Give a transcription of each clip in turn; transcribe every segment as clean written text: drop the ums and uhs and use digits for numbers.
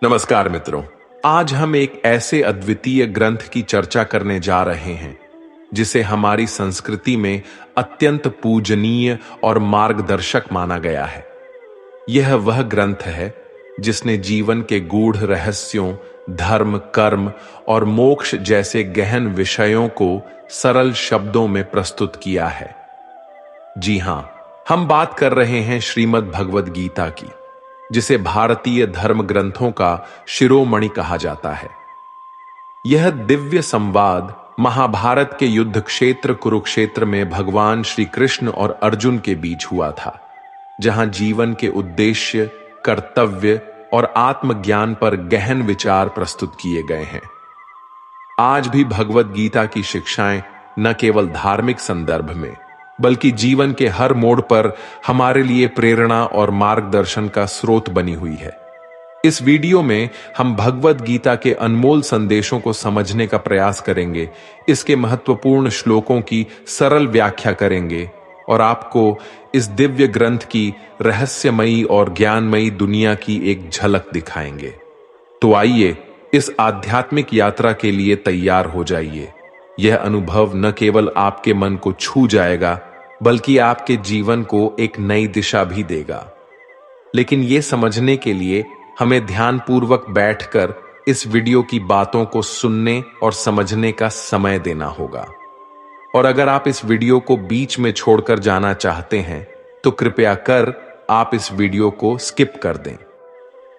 नमस्कार मित्रों। आज हम एक ऐसे अद्वितीय ग्रंथ की चर्चा करने जा रहे हैं जिसे हमारी संस्कृति में अत्यंत पूजनीय और मार्गदर्शक माना गया है। यह वह ग्रंथ है जिसने जीवन के गूढ़ रहस्यों, धर्म, कर्म और मोक्ष जैसे गहन विषयों को सरल शब्दों में प्रस्तुत किया है। जी हां, हम बात कर रहे हैं श्रीमद् भगवद गीता की, जिसे भारतीय धर्म ग्रंथों का शिरोमणि कहा जाता है। यह दिव्य संवाद महाभारत के युद्ध क्षेत्र कुरुक्षेत्र में भगवान श्री कृष्ण और अर्जुन के बीच हुआ था, जहां जीवन के उद्देश्य, कर्तव्य और आत्मज्ञान पर गहन विचार प्रस्तुत किए गए हैं। आज भी भगवद गीता की शिक्षाएं न केवल धार्मिक संदर्भ में बल्कि जीवन के हर मोड़ पर हमारे लिए प्रेरणा और मार्गदर्शन का स्रोत बनी हुई है। इस वीडियो में हम भगवद गीता के अनमोल संदेशों को समझने का प्रयास करेंगे, इसके महत्वपूर्ण श्लोकों की सरल व्याख्या करेंगे और आपको इस दिव्य ग्रंथ की रहस्यमयी और ज्ञानमयी दुनिया की एक झलक दिखाएंगे। तो आइए इस आध्यात्मिक यात्रा के लिए तैयार हो जाइए। यह अनुभव न केवल आपके मन को छू जाएगा बल्कि आपके जीवन को एक नई दिशा भी देगा। लेकिन यह समझने के लिए हमें ध्यानपूर्वक बैठकर इस वीडियो की बातों को सुनने और समझने का समय देना होगा। और अगर आप इस वीडियो को बीच में छोड़कर जाना चाहते हैं तो कृपया कर आप इस वीडियो को स्किप कर दें,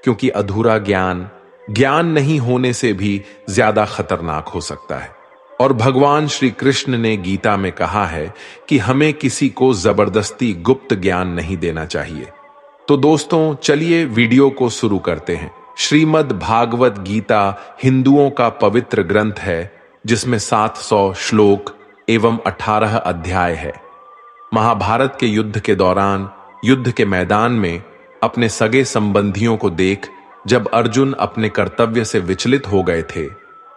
क्योंकि अधूरा ज्ञान नहीं होने से भी ज्यादा खतरनाक हो सकता है। और भगवान श्री कृष्ण ने गीता में कहा है कि हमें किसी को जबरदस्ती गुप्त ज्ञान नहीं देना चाहिए। तो दोस्तों, चलिए वीडियो को शुरू करते हैं। श्रीमद् भागवत गीता हिंदुओं का पवित्र ग्रंथ है, जिसमें 700 श्लोक एवं 18 अध्याय है। महाभारत के युद्ध के दौरान युद्ध के मैदान में अपने सगे संबंधियों को देख जब अर्जुन अपने कर्तव्य से विचलित हो गए थे,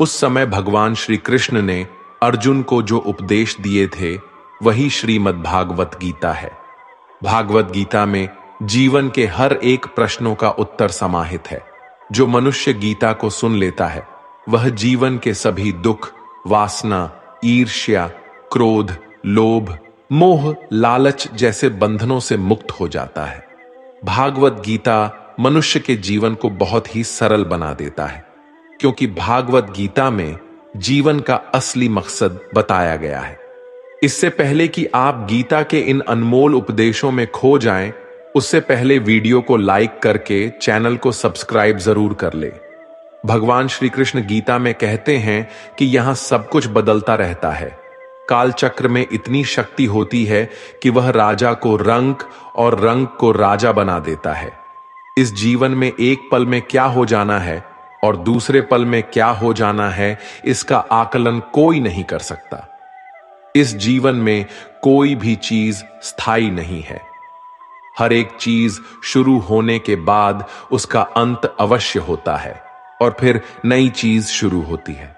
उस समय भगवान श्री कृष्ण ने अर्जुन को जो उपदेश दिए थे वही श्रीमद् भागवत गीता है। भागवत गीता में जीवन के हर एक प्रश्नों का उत्तर समाहित है। जो मनुष्य गीता को सुन लेता है वह जीवन के सभी दुख, वासना, ईर्ष्या, क्रोध, लोभ, मोह, लालच जैसे बंधनों से मुक्त हो जाता है। भागवत गीता मनुष्य के जीवन को बहुत ही सरल बना देता है, क्योंकि भागवत गीता में जीवन का असली मकसद बताया गया है। इससे पहले कि आप गीता के इन अनमोल उपदेशों में खो जाएं, उससे पहले वीडियो को लाइक करके चैनल को सब्सक्राइब जरूर कर ले। भगवान श्री कृष्ण गीता में कहते हैं कि यहां सब कुछ बदलता रहता है। काल चक्र में इतनी शक्ति होती है कि वह राजा को रंक और रंक को राजा बना देता है। इस जीवन में एक पल में क्या हो जाना है और दूसरे पल में क्या हो जाना है, इसका आकलन कोई नहीं कर सकता। इस जीवन में कोई भी चीज स्थायी नहीं है। हर एक चीज शुरू होने के बाद उसका अंत अवश्य होता है और फिर नई चीज शुरू होती है।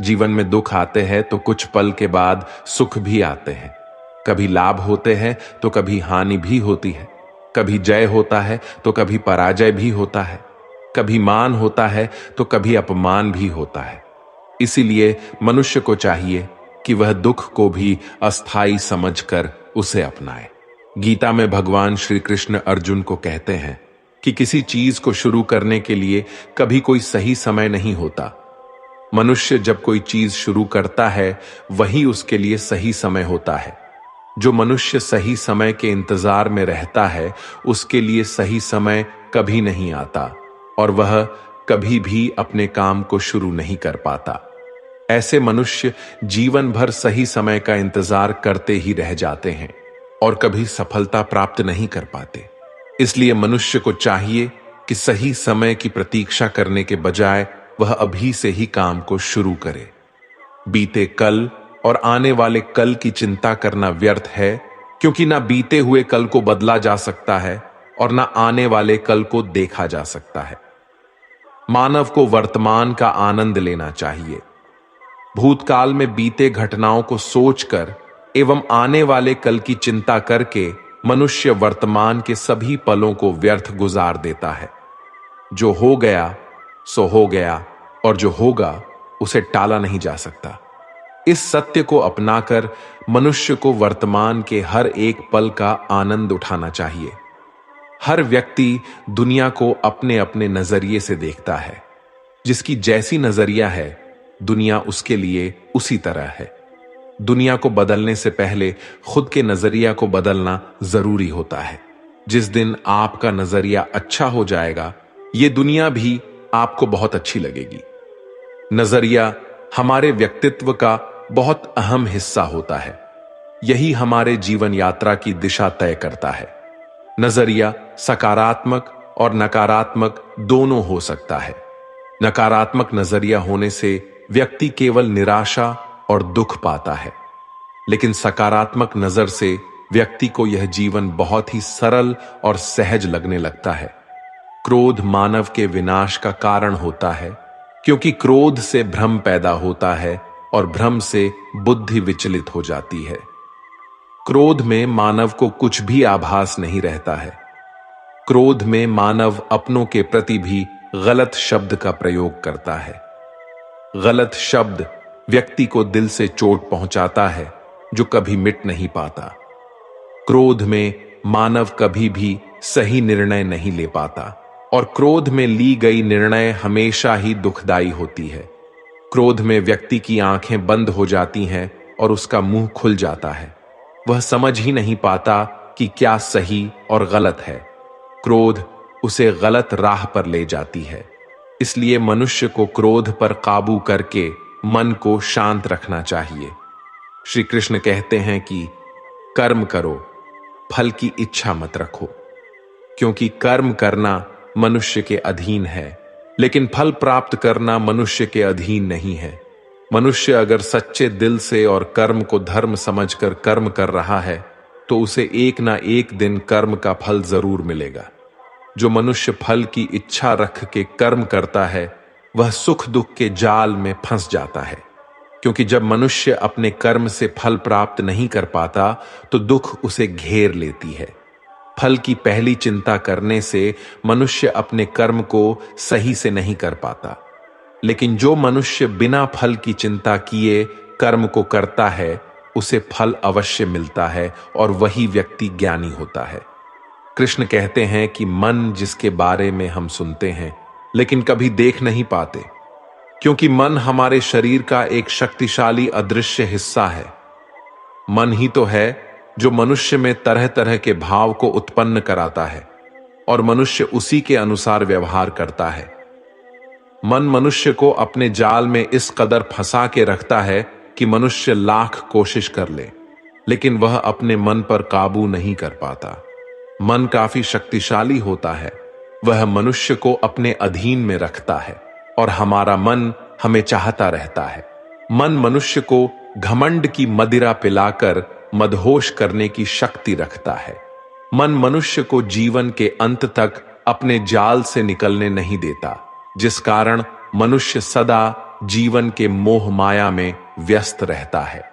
जीवन में दुख आते हैं तो कुछ पल के बाद सुख भी आते हैं। कभी लाभ होते हैं तो कभी हानि भी होती है। कभी जय होता है तो कभी पराजय भी होता है। कभी मान होता है तो कभी अपमान भी होता है। इसीलिए मनुष्य को चाहिए कि वह दुख को भी अस्थाई समझकर उसे अपनाए। गीता में भगवान श्री कृष्ण अर्जुन को कहते हैं कि किसी चीज को शुरू करने के लिए कभी कोई सही समय नहीं होता। मनुष्य जब कोई चीज शुरू करता है वही उसके लिए सही समय होता है। जो मनुष्य सही समय के इंतजार में रहता है उसके लिए सही समय कभी नहीं आता और वह कभी भी अपने काम को शुरू नहीं कर पाता। ऐसे मनुष्य जीवन भर सही समय का इंतजार करते ही रह जाते हैं और कभी सफलता प्राप्त नहीं कर पाते। इसलिए मनुष्य को चाहिए कि सही समय की प्रतीक्षा करने के बजाय वह अभी से ही काम को शुरू करे। बीते कल और आने वाले कल की चिंता करना व्यर्थ है, क्योंकि ना बीते हुए कल को बदला जा सकता है और ना आने वाले कल को देखा जा सकता है। मानव को वर्तमान का आनंद लेना चाहिए। भूतकाल में बीते घटनाओं को सोचकर एवं आने वाले कल की चिंता करके मनुष्य वर्तमान के सभी पलों को व्यर्थ गुजार देता है। जो हो गया सो हो गया, और जो होगा उसे टाला नहीं जा सकता। इस सत्य को अपनाकर मनुष्य को वर्तमान के हर एक पल का आनंद उठाना चाहिए। हर व्यक्ति दुनिया को अपने अपने नजरिए से देखता है। जिसकी जैसी नजरिया है, दुनिया उसके लिए उसी तरह है। दुनिया को बदलने से पहले खुद के नजरिया को बदलना जरूरी होता है। जिस दिन आपका नजरिया अच्छा हो जाएगा, ये दुनिया भी आपको बहुत अच्छी लगेगी। नजरिया हमारे व्यक्तित्व का बहुत अहम हिस्सा होता है। यही हमारे जीवन यात्रा की दिशा तय करता है। नजरिया सकारात्मक और नकारात्मक दोनों हो सकता है। नकारात्मक नजरिया होने से व्यक्ति केवल निराशा और दुख पाता है, लेकिन सकारात्मक नजर से व्यक्ति को यह जीवन बहुत ही सरल और सहज लगने लगता है। क्रोध मानव के विनाश का कारण होता है, क्योंकि क्रोध से भ्रम पैदा होता है और भ्रम से बुद्धि विचलित हो जाती है। क्रोध में मानव को कुछ भी आभास नहीं रहता है। क्रोध में मानव अपनों के प्रति भी गलत शब्द का प्रयोग करता है। गलत शब्द व्यक्ति को दिल से चोट पहुंचाता है, जो कभी मिट नहीं पाता। क्रोध में मानव कभी भी सही निर्णय नहीं ले पाता, और क्रोध में ली गई निर्णय हमेशा ही दुखदाई होती है। क्रोध में व्यक्ति की आंखें बंद हो जाती हैं और उसका मुंह खुल जाता है। वह समझ ही नहीं पाता कि क्या सही और गलत है। क्रोध उसे गलत राह पर ले जाती है। इसलिए मनुष्य को क्रोध पर काबू करके मन को शांत रखना चाहिए। श्री कृष्ण कहते हैं कि कर्म करो, फल की इच्छा मत रखो, क्योंकि कर्म करना मनुष्य के अधीन है, लेकिन फल प्राप्त करना मनुष्य के अधीन नहीं है। मनुष्य अगर सच्चे दिल से और कर्म को धर्म समझकर कर्म कर रहा है, तो उसे एक ना एक दिन कर्म का फल जरूर मिलेगा। जो मनुष्य फल की इच्छा रख के कर्म करता है, वह सुख दुख के जाल में फंस जाता है, क्योंकि जब मनुष्य अपने कर्म से फल प्राप्त नहीं कर पाता, तो दुख उसे घेर लेती है। फल की पहली चिंता करने से मनुष्य अपने कर्म को सही से नहीं कर पाता, लेकिन जो मनुष्य बिना फल की चिंता किए कर्म को करता है, उसे फल अवश्य मिलता है, और वही व्यक्ति ज्ञानी होता है। कृष्ण कहते हैं कि मन जिसके बारे में हम सुनते हैं लेकिन कभी देख नहीं पाते, क्योंकि मन हमारे शरीर का एक शक्तिशाली अदृश्य हिस्सा है। मन ही तो है जो मनुष्य में तरह तरह के भाव को उत्पन्न कराता है, और मनुष्य उसी के अनुसार व्यवहार करता है। मन मनुष्य को अपने जाल में इस कदर फंसा के रखता है कि मनुष्य लाख कोशिश कर ले, लेकिन वह अपने मन पर काबू नहीं कर पाता। मन काफी शक्तिशाली होता है। वह मनुष्य को अपने अधीन में रखता है, और हमारा मन हमें चाहता रहता है। मन मनुष्य को घमंड की मदिरा पिलाकर मदहोश करने की शक्ति रखता है। मन मनुष्य को जीवन के अंत तक अपने जाल से निकलने नहीं देता, जिस कारण मनुष्य सदा जीवन के मोह माया में व्यस्त रहता है।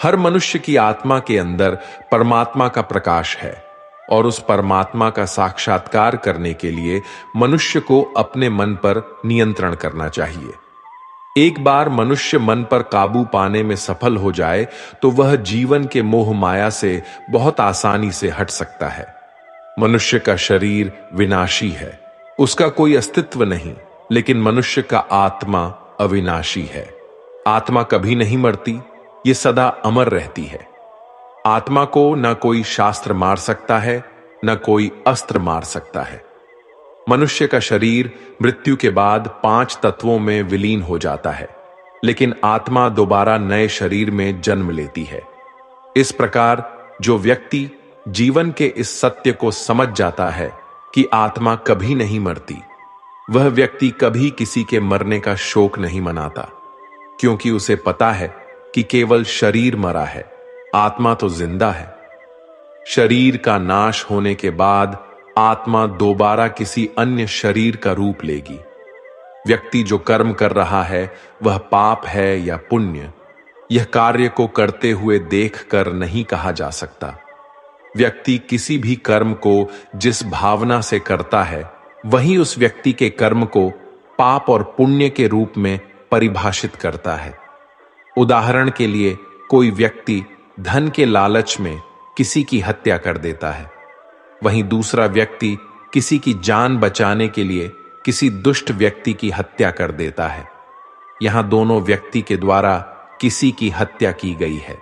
हर मनुष्य की आत्मा के अंदर परमात्मा का प्रकाश है, और उस परमात्मा का साक्षात्कार करने के लिए मनुष्य को अपने मन पर नियंत्रण करना चाहिए। एक बार मनुष्य मन पर काबू पाने में सफल हो जाए, तो वह जीवन के मोह माया से बहुत आसानी से हट सकता है। मनुष्य का शरीर विनाशी है, उसका कोई अस्तित्व नहीं, लेकिन मनुष्य का आत्मा अविनाशी है। आत्मा कभी नहीं मरती, ये सदा अमर रहती है। आत्मा को न कोई शास्त्र मार सकता है, न कोई अस्त्र मार सकता है। मनुष्य का शरीर मृत्यु के बाद 5 तत्वों में विलीन हो जाता है, लेकिन आत्मा दोबारा नए शरीर में जन्म लेती है। इस प्रकार जो व्यक्ति जीवन के इस सत्य को समझ जाता है कि आत्मा कभी नहीं मरती, वह व्यक्ति कभी किसी के मरने का शोक नहीं मनाता, क्योंकि उसे पता है कि केवल शरीर मरा है, आत्मा तो जिंदा है। शरीर का नाश होने के बाद आत्मा दोबारा किसी अन्य शरीर का रूप लेगी। व्यक्ति जो कर्म कर रहा है, वह पाप है या पुण्य, यह कार्य को करते हुए देखकर नहीं कहा जा सकता। व्यक्ति किसी भी कर्म को जिस भावना से करता है, वही उस व्यक्ति के कर्म को पाप और पुण्य के रूप में परिभाषित करता है। उदाहरण के लिए, कोई व्यक्ति धन के लालच में किसी की हत्या कर देता है, वहीं दूसरा व्यक्ति किसी की जान बचाने के लिए किसी दुष्ट व्यक्ति की हत्या कर देता है। यहां दोनों व्यक्ति के द्वारा किसी की हत्या की गई है।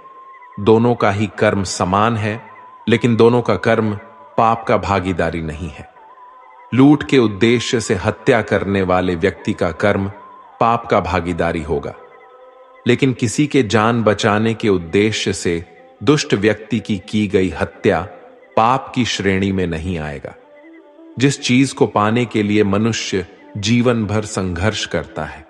दोनों का ही कर्म समान है, लेकिन दोनों का कर्म पाप का भागीदारी नहीं है। लूट के उद्देश्य से हत्या करने वाले व्यक्ति का कर्म पाप का भागीदारी होगा, लेकिन किसी के जान बचाने के उद्देश्य से दुष्ट व्यक्ति की गई हत्या पाप की श्रेणी में नहीं आएगा। जिस चीज को पाने के लिए मनुष्य जीवन भर संघर्ष करता है,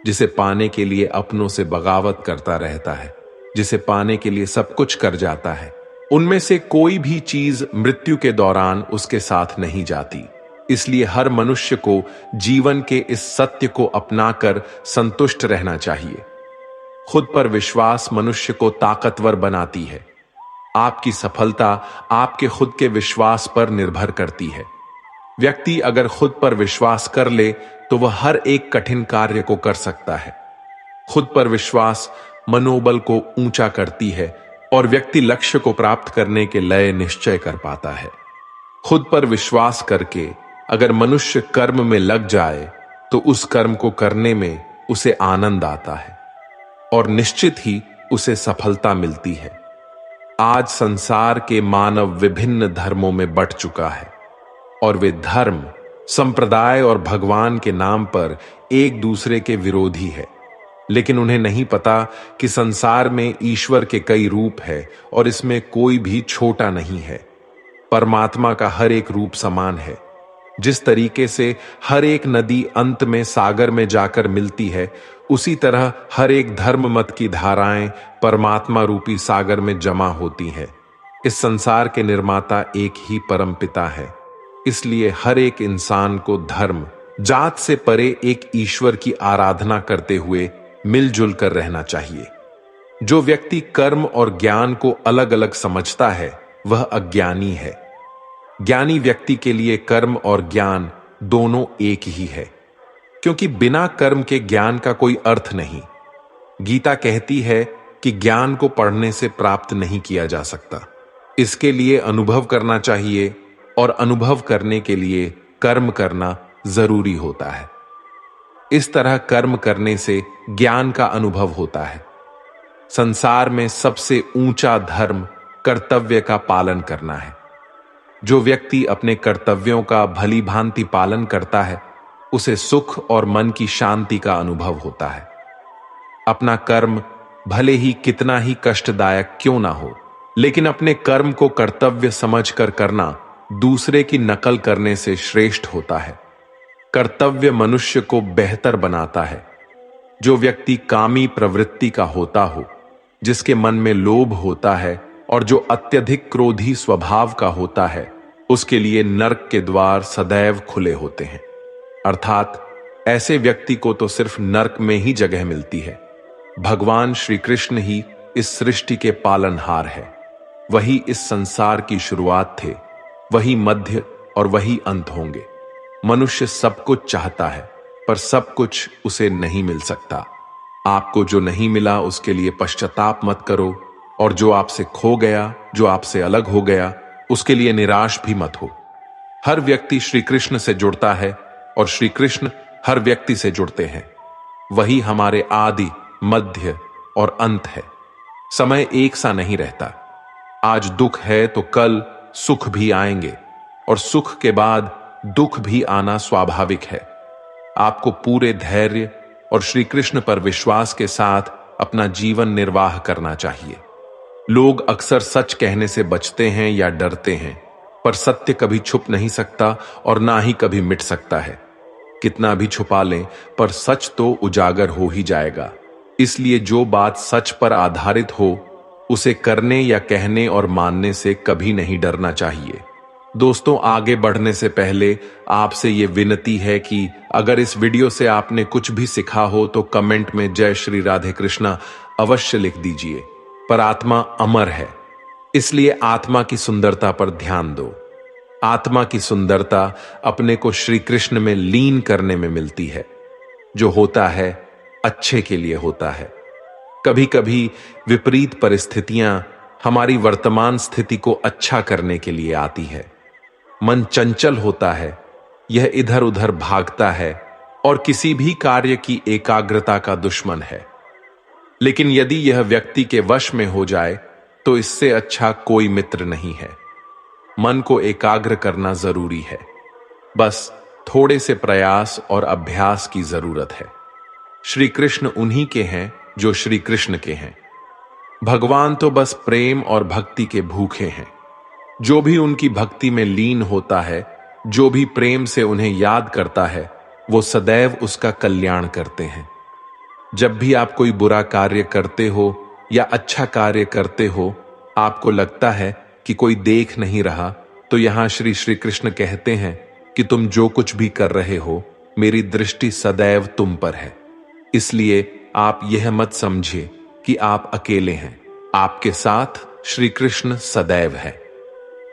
जिसे पाने के लिए अपनों से बगावत करता रहता है, जिसे पाने के लिए सब कुछ कर जाता है, उनमें से कोई भी चीज मृत्यु के दौरान उसके साथ नहीं जाती। इसलिए हर मनुष्य को जीवन के इस सत्य को अपनाकर संतुष्ट रहना चाहिए। खुद पर विश्वास मनुष्य को ताकतवर बनाती है। आपकी सफलता आपके खुद के विश्वास पर निर्भर करती है। व्यक्ति अगर खुद पर विश्वास कर ले तो वह हर एक कठिन कार्य को कर सकता है। खुद पर विश्वास मनोबल को ऊंचा करती है और व्यक्ति लक्ष्य को प्राप्त करने के लय निश्चय कर पाता है। खुद पर विश्वास करके अगर मनुष्य कर्म में लग जाए तो उस कर्म को करने में उसे आनंद आता है और निश्चित ही उसे सफलता मिलती है। आज संसार के मानव विभिन्न धर्मों में बंट चुका है और वे धर्म, संप्रदाय और भगवान के नाम पर एक दूसरे के विरोधी है। लेकिन उन्हें नहीं पता कि संसार में ईश्वर के कई रूप है और इसमें कोई भी छोटा नहीं है। परमात्मा का हर एक रूप समान है। जिस तरीके से हर एक नदी अंत में सागर में जाकर मिलती है, उसी तरह हर एक धर्म मत की धाराएं परमात्मा रूपी सागर में जमा होती हैं। इस संसार के निर्माता एक ही परमपिता है। इसलिए हर एक इंसान को धर्म, जात से परे एक ईश्वर की आराधना करते हुए मिलजुल कर रहना चाहिए। जो व्यक्ति कर्म और ज्ञान को अलग अलग समझता है वह अज्ञानी है। ज्ञानी व्यक्ति के लिए कर्म और ज्ञान दोनों एक ही है, क्योंकि बिना कर्म के ज्ञान का कोई अर्थ नहीं। गीता कहती है कि ज्ञान को पढ़ने से प्राप्त नहीं किया जा सकता, इसके लिए अनुभव करना चाहिए और अनुभव करने के लिए कर्म करना जरूरी होता है। इस तरह कर्म करने से ज्ञान का अनुभव होता है। संसार में सबसे ऊंचा धर्म कर्तव्य का पालन करना है। जो व्यक्ति अपने कर्तव्यों का भली भांति पालन करता है उसे सुख और मन की शांति का अनुभव होता है। अपना कर्म भले ही कितना ही कष्टदायक क्यों ना हो, लेकिन अपने कर्म को कर्तव्य समझकर करना दूसरे की नकल करने से श्रेष्ठ होता है। कर्तव्य मनुष्य को बेहतर बनाता है। जो व्यक्ति कामी प्रवृत्ति का होता हो, जिसके मन में लोभ होता है और जो अत्यधिक क्रोधी स्वभाव का होता है, उसके लिए नरक के द्वार सदैव खुले होते हैं। अर्थात ऐसे व्यक्ति को तो सिर्फ नरक में ही जगह मिलती है। भगवान श्री कृष्ण ही इस सृष्टि के पालनहार है। वही इस संसार की शुरुआत थे, वही मध्य और वही अंत होंगे। मनुष्य सब कुछ चाहता है, पर सब कुछ उसे नहीं मिल सकता। आपको जो नहीं मिला उसके लिए पश्चाताप मत करो, और जो आपसे खो गया, जो आपसे अलग हो गया, उसके लिए निराश भी मत हो। हर व्यक्ति श्री कृष्ण से जुड़ता है और श्री कृष्ण हर व्यक्ति से जुड़ते हैं। वही हमारे आदि, मध्य और अंत है। समय एक सा नहीं रहता। आज दुख है तो कल सुख भी आएंगे, और सुख के बाद दुख भी आना स्वाभाविक है। आपको पूरे धैर्य और श्री कृष्ण पर विश्वास के साथ अपना जीवन निर्वाह करना चाहिए। लोग अक्सर सच कहने से बचते हैं या डरते हैं, पर सत्य कभी छुप नहीं सकता और ना ही कभी मिट सकता है। कितना भी छुपा लें, पर सच तो उजागर हो ही जाएगा। इसलिए जो बात सच पर आधारित हो, उसे करने या कहने और मानने से कभी नहीं डरना चाहिए। दोस्तों, आगे बढ़ने से पहले आपसे ये विनती है कि अगर इस वीडियो से आपने कुछ भी सीखा हो तो कमेंट में जय श्री राधे कृष्णा अवश्य लिख दीजिए। पर आत्मा अमर है, इसलिए आत्मा की सुंदरता पर ध्यान दो। आत्मा की सुंदरता अपने को श्री कृष्ण में लीन करने में मिलती है। जो होता है अच्छे के लिए होता है। कभी कभी विपरीत परिस्थितियां हमारी वर्तमान स्थिति को अच्छा करने के लिए आती है। मन चंचल होता है, यह इधर उधर भागता है और किसी भी कार्य की एकाग्रता का दुश्मन है। लेकिन यदि यह व्यक्ति के वश में हो जाए तो इससे अच्छा कोई मित्र नहीं है। मन को एकाग्र करना जरूरी है, बस थोड़े से प्रयास और अभ्यास की जरूरत है। श्री कृष्ण उन्हीं के हैं जो श्री कृष्ण के हैं। भगवान तो बस प्रेम और भक्ति के भूखे हैं। जो भी उनकी भक्ति में लीन होता है, जो भी प्रेम से उन्हें याद करता है, वो सदैव उसका कल्याण करते हैं। जब भी आप कोई बुरा कार्य करते हो या अच्छा कार्य करते हो, आपको लगता है कि कोई देख नहीं रहा, तो यहां श्री कृष्ण कहते हैं कि तुम जो कुछ भी कर रहे हो, मेरी दृष्टि सदैव तुम पर है। इसलिए आप यह मत समझिए कि आप अकेले हैं, आपके साथ श्री कृष्ण सदैव है।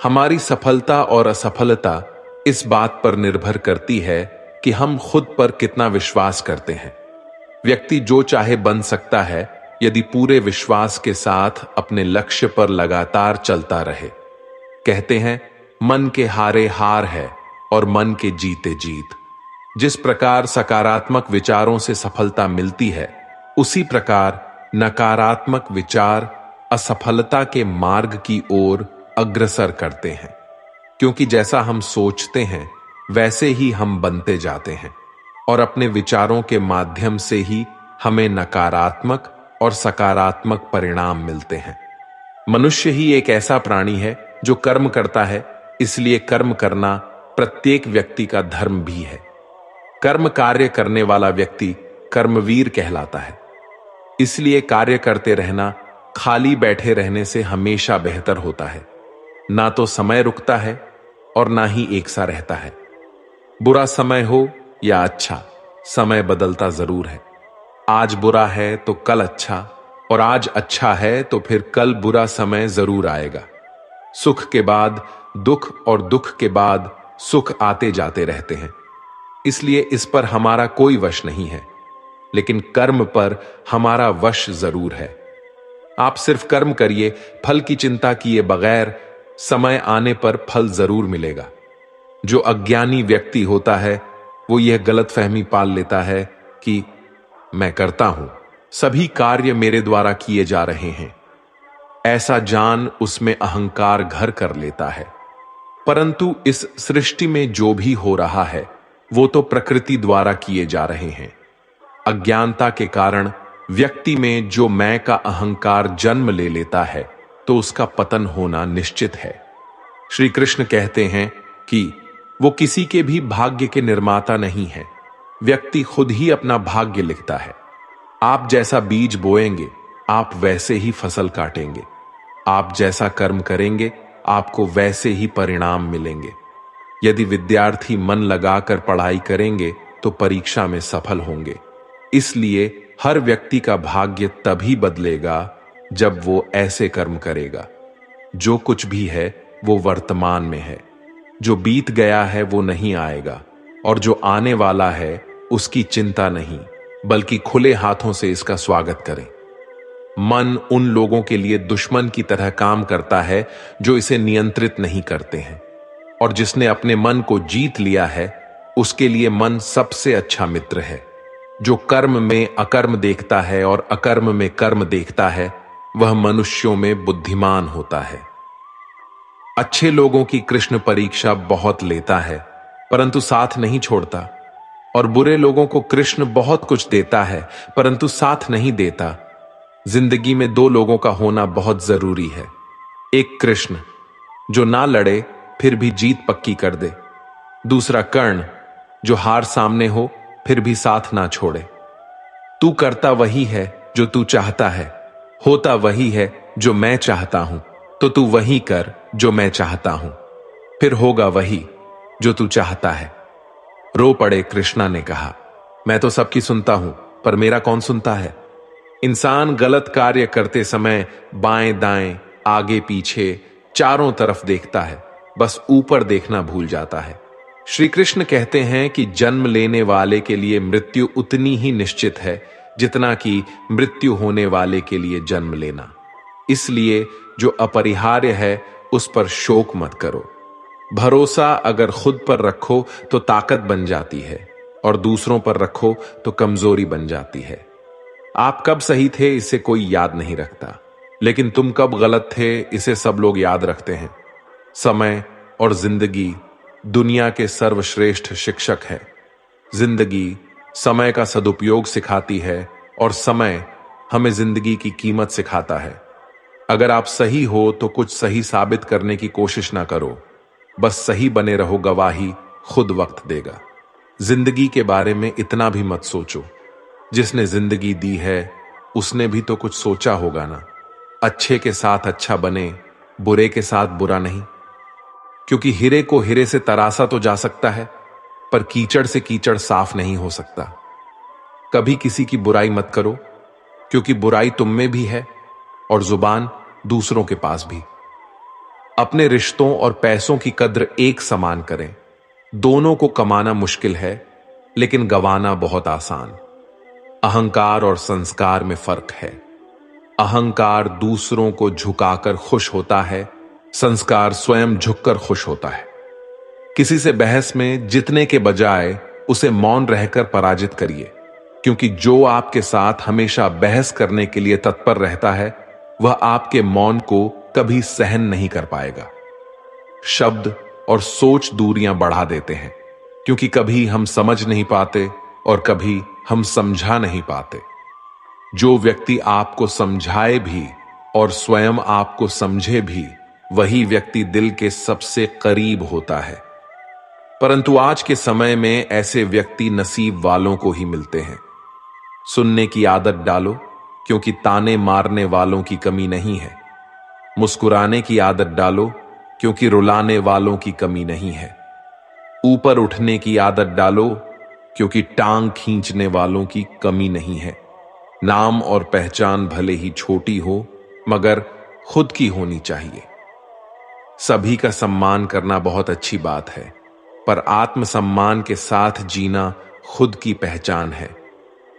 हमारी सफलता और असफलता इस बात पर निर्भर करती है कि हम खुद पर कितना विश्वास करते हैं। व्यक्ति जो चाहे बन सकता है यदि पूरे विश्वास के साथ अपने लक्ष्य पर लगातार चलता रहे। कहते हैं मन के हारे हार है और मन के जीते जीत। जिस प्रकार सकारात्मक विचारों से सफलता मिलती है, उसी प्रकार नकारात्मक विचार असफलता के मार्ग की ओर अग्रसर करते हैं। क्योंकि जैसा हम सोचते हैं वैसे ही हम बनते जाते हैं और अपने विचारों के माध्यम से ही हमें नकारात्मक और सकारात्मक परिणाम मिलते हैं। मनुष्य ही एक ऐसा प्राणी है जो कर्म करता है, इसलिए कर्म करना प्रत्येक व्यक्ति का धर्म भी है। कर्म कार्य करने वाला व्यक्ति कर्मवीर कहलाता है। इसलिए कार्य करते रहना खाली बैठे रहने से हमेशा बेहतर होता है। ना तो समय रुकता है और ना ही एक सा रहता है। बुरा समय हो या अच्छा, समय बदलता जरूर है। आज बुरा है तो कल अच्छा, और आज अच्छा है तो फिर कल बुरा समय जरूर आएगा। सुख के बाद दुख और दुख के बाद सुख आते जाते रहते हैं। इसलिए इस पर हमारा कोई वश नहीं है, लेकिन कर्म पर हमारा वश जरूर है। आप सिर्फ कर्म करिए, फल की चिंता किए बगैर समय आने पर फल जरूर मिलेगा। जो अज्ञानी व्यक्ति होता है वो यह गलतफहमी पाल लेता है कि मैं करता हूं, सभी कार्य मेरे द्वारा किए जा रहे हैं। ऐसा जान उसमें अहंकार घर कर लेता है। परंतु इस सृष्टि में जो भी हो रहा है वो तो प्रकृति द्वारा किए जा रहे हैं। अज्ञानता के कारण व्यक्ति में जो मैं का अहंकार जन्म ले लेता है तो उसका पतन होना निश्चित है। श्री कृष्ण कहते हैं कि वो किसी के भी भाग्य के निर्माता नहीं है। व्यक्ति खुद ही अपना भाग्य लिखता है। आप जैसा बीज बोएंगे आप वैसे ही फसल काटेंगे। आप जैसा कर्म करेंगे आपको वैसे ही परिणाम मिलेंगे। यदि विद्यार्थी मन लगाकर पढ़ाई करेंगे तो परीक्षा में सफल होंगे। इसलिए हर व्यक्ति का भाग्य तभी बदलेगा जब वो ऐसे कर्म करेगा। जो कुछ भी है वो वर्तमान में है। जो बीत गया है वो नहीं आएगा, और जो आने वाला है उसकी चिंता नहीं, बल्कि खुले हाथों से इसका स्वागत करें। मन उन लोगों के लिए दुश्मन की तरह काम करता है जो इसे नियंत्रित नहीं करते हैं, और जिसने अपने मन को जीत लिया है उसके लिए मन सबसे अच्छा मित्र है। जो कर्म में अकर्म देखता है और अकर्म में कर्म देखता है वह मनुष्यों में बुद्धिमान होता है। अच्छे लोगों की कृष्ण परीक्षा बहुत लेता है परंतु साथ नहीं छोड़ता, और बुरे लोगों को कृष्ण बहुत कुछ देता है परंतु साथ नहीं देता। जिंदगी में दो लोगों का होना बहुत जरूरी है। एक कृष्ण जो ना लड़े फिर भी जीत पक्की कर दे, दूसरा कर्ण जो हार सामने हो फिर भी साथ ना छोड़े। तू करता वही है जो तू चाहता है, होता वही है जो मैं चाहता हूं, तो तू वही कर जो मैं चाहता हूं, फिर होगा वही जो तू चाहता है। रो पड़े कृष्णा ने कहा, मैं तो सबकी सुनता हूं पर मेरा कौन सुनता है। इंसान गलत कार्य करते समय बाएं दाएं आगे पीछे चारों तरफ देखता है, बस ऊपर देखना भूल जाता है। श्री कृष्ण कहते हैं कि जन्म लेने वाले के लिए मृत्यु उतनी ही निश्चित है जितना कि मृत्यु होने वाले के लिए जन्म लेना। इसलिए जो अपरिहार्य है उस पर शोक मत करो। भरोसा अगर खुद पर रखो तो ताकत बन जाती है और दूसरों पर रखो तो कमजोरी बन जाती है। आप कब सही थे इसे कोई याद नहीं रखता, लेकिन तुम कब गलत थे इसे सब लोग याद रखते हैं। समय और जिंदगी दुनिया के सर्वश्रेष्ठ शिक्षक है। जिंदगी समय का सदुपयोग सिखाती है और समय हमें जिंदगी की कीमत सिखाता है। अगर आप सही हो तो कुछ सही साबित करने की कोशिश ना करो, बस सही बने रहो, गवाही खुद वक्त देगा। जिंदगी के बारे में इतना भी मत सोचो, जिसने जिंदगी दी है उसने भी तो कुछ सोचा होगा ना। अच्छे के साथ अच्छा बने, बुरे के साथ बुरा नहीं, क्योंकि हीरे को हीरे से तरासा तो जा सकता है, पर कीचड़ से कीचड़ साफ नहीं हो सकता। कभी किसी की बुराई मत करो, क्योंकि बुराई तुम में भी है और जुबान दूसरों के पास भी। अपने रिश्तों और पैसों की कद्र एक समान करें। दोनों को कमाना मुश्किल है, लेकिन गंवाना बहुत आसान। अहंकार और संस्कार में फर्क है। अहंकार दूसरों को झुकाकर खुश होता है, संस्कार स्वयं झुककर खुश होता है। किसी से बहस में जीतने के बजाय उसे मौन रहकर पराजित करिए, क्योंकि जो आपके साथ हमेशा बहस करने के लिए तत्पर रहता है वह आपके मौन को कभी सहन नहीं कर पाएगा। शब्द और सोच दूरियां बढ़ा देते हैं, क्योंकि कभी हम समझ नहीं पाते और कभी हम समझा नहीं पाते। जो व्यक्ति आपको समझाए भी और स्वयं आपको समझे भी, वही व्यक्ति दिल के सबसे करीब होता है। परंतु आज के समय में ऐसे व्यक्ति नसीब वालों को ही मिलते हैं। सुनने की आदत डालो, क्योंकि ताने मारने वालों की कमी नहीं है। मुस्कुराने की आदत डालो, क्योंकि रुलाने वालों की कमी नहीं है। ऊपर उठने की आदत डालो, क्योंकि टांग खींचने वालों की कमी नहीं है। नाम और पहचान भले ही छोटी हो, मगर खुद की होनी चाहिए। सभी का सम्मान करना बहुत अच्छी बात है, पर आत्मसम्मान के साथ जीना खुद की पहचान है।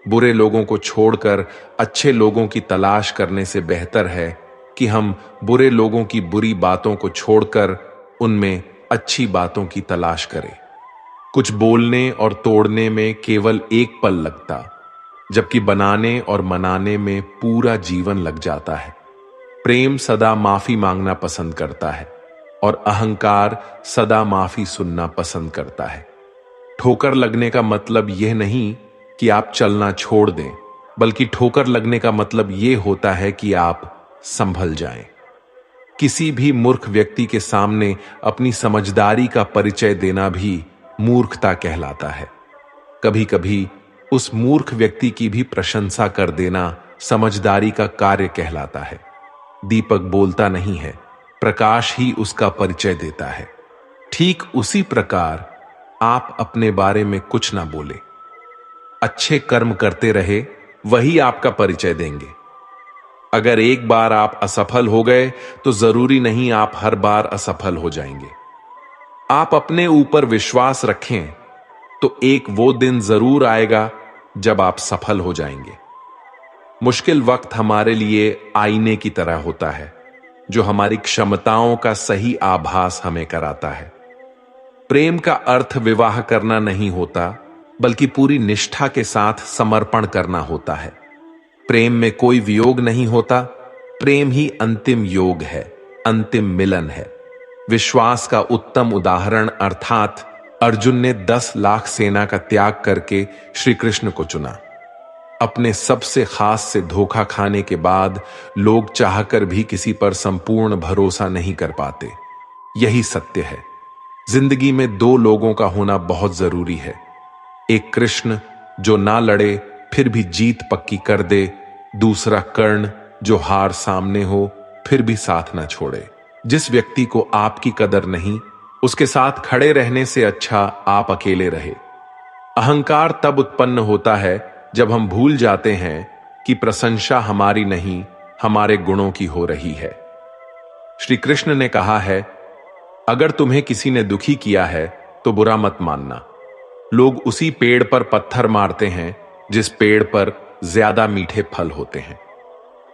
बुरे लोगों को छोड़कर अच्छे लोगों की तलाश करने से बेहतर है कि हम बुरे लोगों की बुरी बातों को छोड़कर उनमें अच्छी बातों की तलाश करें। कुछ बोलने और तोड़ने में केवल एक पल लगता, जबकि बनाने और मनाने में पूरा जीवन लग जाता है। प्रेम सदा माफी मांगना पसंद करता है और अहंकार सदा माफी सुनना पसंद करता है। ठोकर लगने का मतलब यह नहीं कि आप चलना छोड़ दें, बल्कि ठोकर लगने का मतलब यह होता है कि आप संभल जाएं। किसी भी मूर्ख व्यक्ति के सामने अपनी समझदारी का परिचय देना भी मूर्खता कहलाता है। कभी कभी उस मूर्ख व्यक्ति की भी प्रशंसा कर देना समझदारी का कार्य कहलाता है। दीपक बोलता नहीं है, प्रकाश ही उसका परिचय देता है। ठीक उसी प्रकार आप अपने बारे में कुछ ना बोले, अच्छे कर्म करते रहे, वही आपका परिचय देंगे। अगर एक बार आप असफल हो गए तो जरूरी नहीं आप हर बार असफल हो जाएंगे। आप अपने ऊपर विश्वास रखें तो एक वो दिन जरूर आएगा जब आप सफल हो जाएंगे। मुश्किल वक्त हमारे लिए आईने की तरह होता है, जो हमारी क्षमताओं का सही आभास हमें कराता है। प्रेम का अर्थ विवाह करना नहीं होता, बल्कि पूरी निष्ठा के साथ समर्पण करना होता है। प्रेम में कोई वियोग नहीं होता, प्रेम ही अंतिम योग है, अंतिम मिलन है। विश्वास का उत्तम उदाहरण अर्थात अर्जुन ने 10 लाख सेना का त्याग करके श्री कृष्ण को चुना। अपने सबसे खास से धोखा खाने के बाद लोग चाहकर भी किसी पर संपूर्ण भरोसा नहीं कर पाते। यही सत्य है। जिंदगी में 2 लोगों का होना बहुत जरूरी है। एक कृष्ण जो ना लड़े फिर भी जीत पक्की कर दे, दूसरा कर्ण जो हार सामने हो फिर भी साथ ना छोड़े। जिस व्यक्ति को आपकी कदर नहीं, उसके साथ खड़े रहने से अच्छा आप अकेले रहे। अहंकार तब उत्पन्न होता है जब हम भूल जाते हैं कि प्रशंसा हमारी नहीं, हमारे गुणों की हो रही है। श्री कृष्ण ने कहा है, अगर तुम्हें किसी ने दुखी किया है तो बुरा मत मानना। लोग उसी पेड़ पर पत्थर मारते हैं जिस पेड़ पर ज्यादा मीठे फल होते हैं।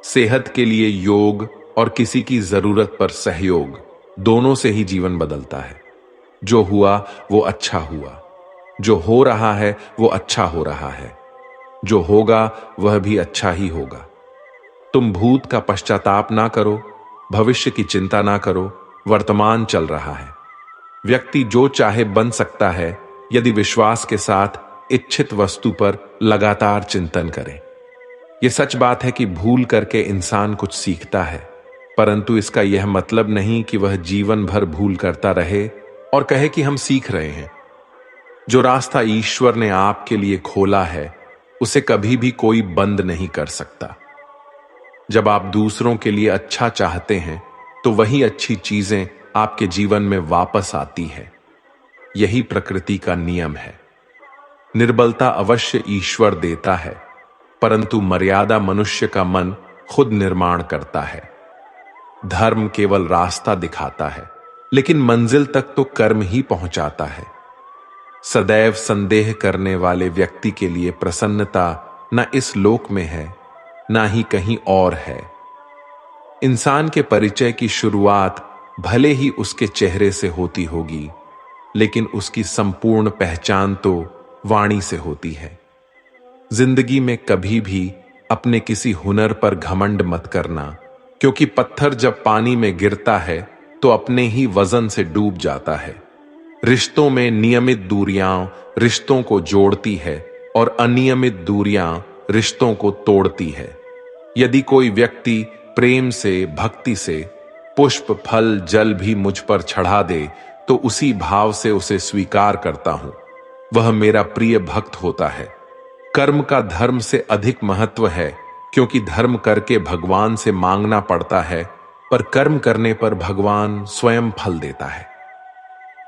सेहत के लिए योग और किसी की जरूरत पर सहयोग, दोनों से ही जीवन बदलता है। जो हुआ वो अच्छा हुआ, जो हो रहा है वो अच्छा हो रहा है, जो होगा वह भी अच्छा ही होगा। तुम भूत का पश्चाताप ना करो, भविष्य की चिंता ना करो, वर्तमान चल रहा है। व्यक्ति जो चाहे बन सकता है यदि विश्वास के साथ इच्छित वस्तु पर लगातार चिंतन करे। यह सच बात है कि भूल करके इंसान कुछ सीखता है, परंतु इसका यह मतलब नहीं कि वह जीवन भर भूल करता रहे और कहे कि हम सीख रहे हैं। जो रास्ता ईश्वर ने आपके लिए खोला है उसे कभी भी कोई बंद नहीं कर सकता। जब आप दूसरों के लिए अच्छा चाहते हैं तो वही अच्छी चीजें आपके जीवन में वापस आती है। यही प्रकृति का नियम है। निर्बलता अवश्य ईश्वर देता है, परंतु मर्यादा मनुष्य का मन खुद निर्माण करता है। धर्म केवल रास्ता दिखाता है, लेकिन मंजिल तक तो कर्म ही पहुंचाता है। सदैव संदेह करने वाले व्यक्ति के लिए प्रसन्नता न इस लोक में है, ना ही कहीं और है। इंसान के परिचय की शुरुआत भले ही उसके चेहरे से होती होगी, लेकिन उसकी संपूर्ण पहचान तो वाणी से होती है। जिंदगी में कभी भी अपने किसी हुनर पर घमंड मत करना, क्योंकि पत्थर जब पानी में गिरता है तो अपने ही वजन से डूब जाता है। रिश्तों में नियमित दूरियां रिश्तों को जोड़ती है और अनियमित दूरियां रिश्तों को तोड़ती है। यदि कोई व्यक्ति प्रेम से, भक्ति से पुष्प, फल, जल भी मुझ पर चढ़ा दे तो उसी भाव से उसे स्वीकार करता हूं। वह मेरा प्रिय भक्त होता है। कर्म का धर्म से अधिक महत्व है, क्योंकि धर्म करके भगवान से मांगना पड़ता है, पर कर्म करने पर भगवान स्वयं फल देता है।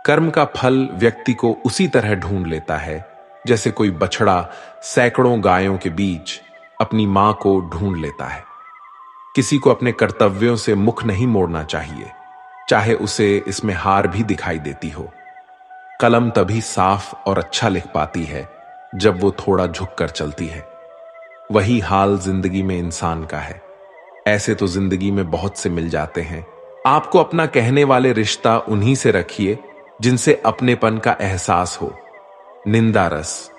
कर्म का फल व्यक्ति को उसी तरह ढूंढ लेता है जैसे कोई बछड़ा सैकड़ों गायों के बीच अपनी मां को ढूंढ लेता है। किसी को अपने कर्तव्यों से मुख नहीं मोड़ना चाहिए, चाहे उसे इसमें हार भी दिखाई देती हो। कलम तभी साफ और अच्छा लिख पाती है जब वो थोड़ा झुक कर चलती है। वही हाल जिंदगी में इंसान का है। ऐसे तो जिंदगी में बहुत से मिल जाते हैं। आपको अपना कहने वाले रिश्ता उन्हीं से रखिए जिनसे अपनेपन का एहसास हो। निंदा रस,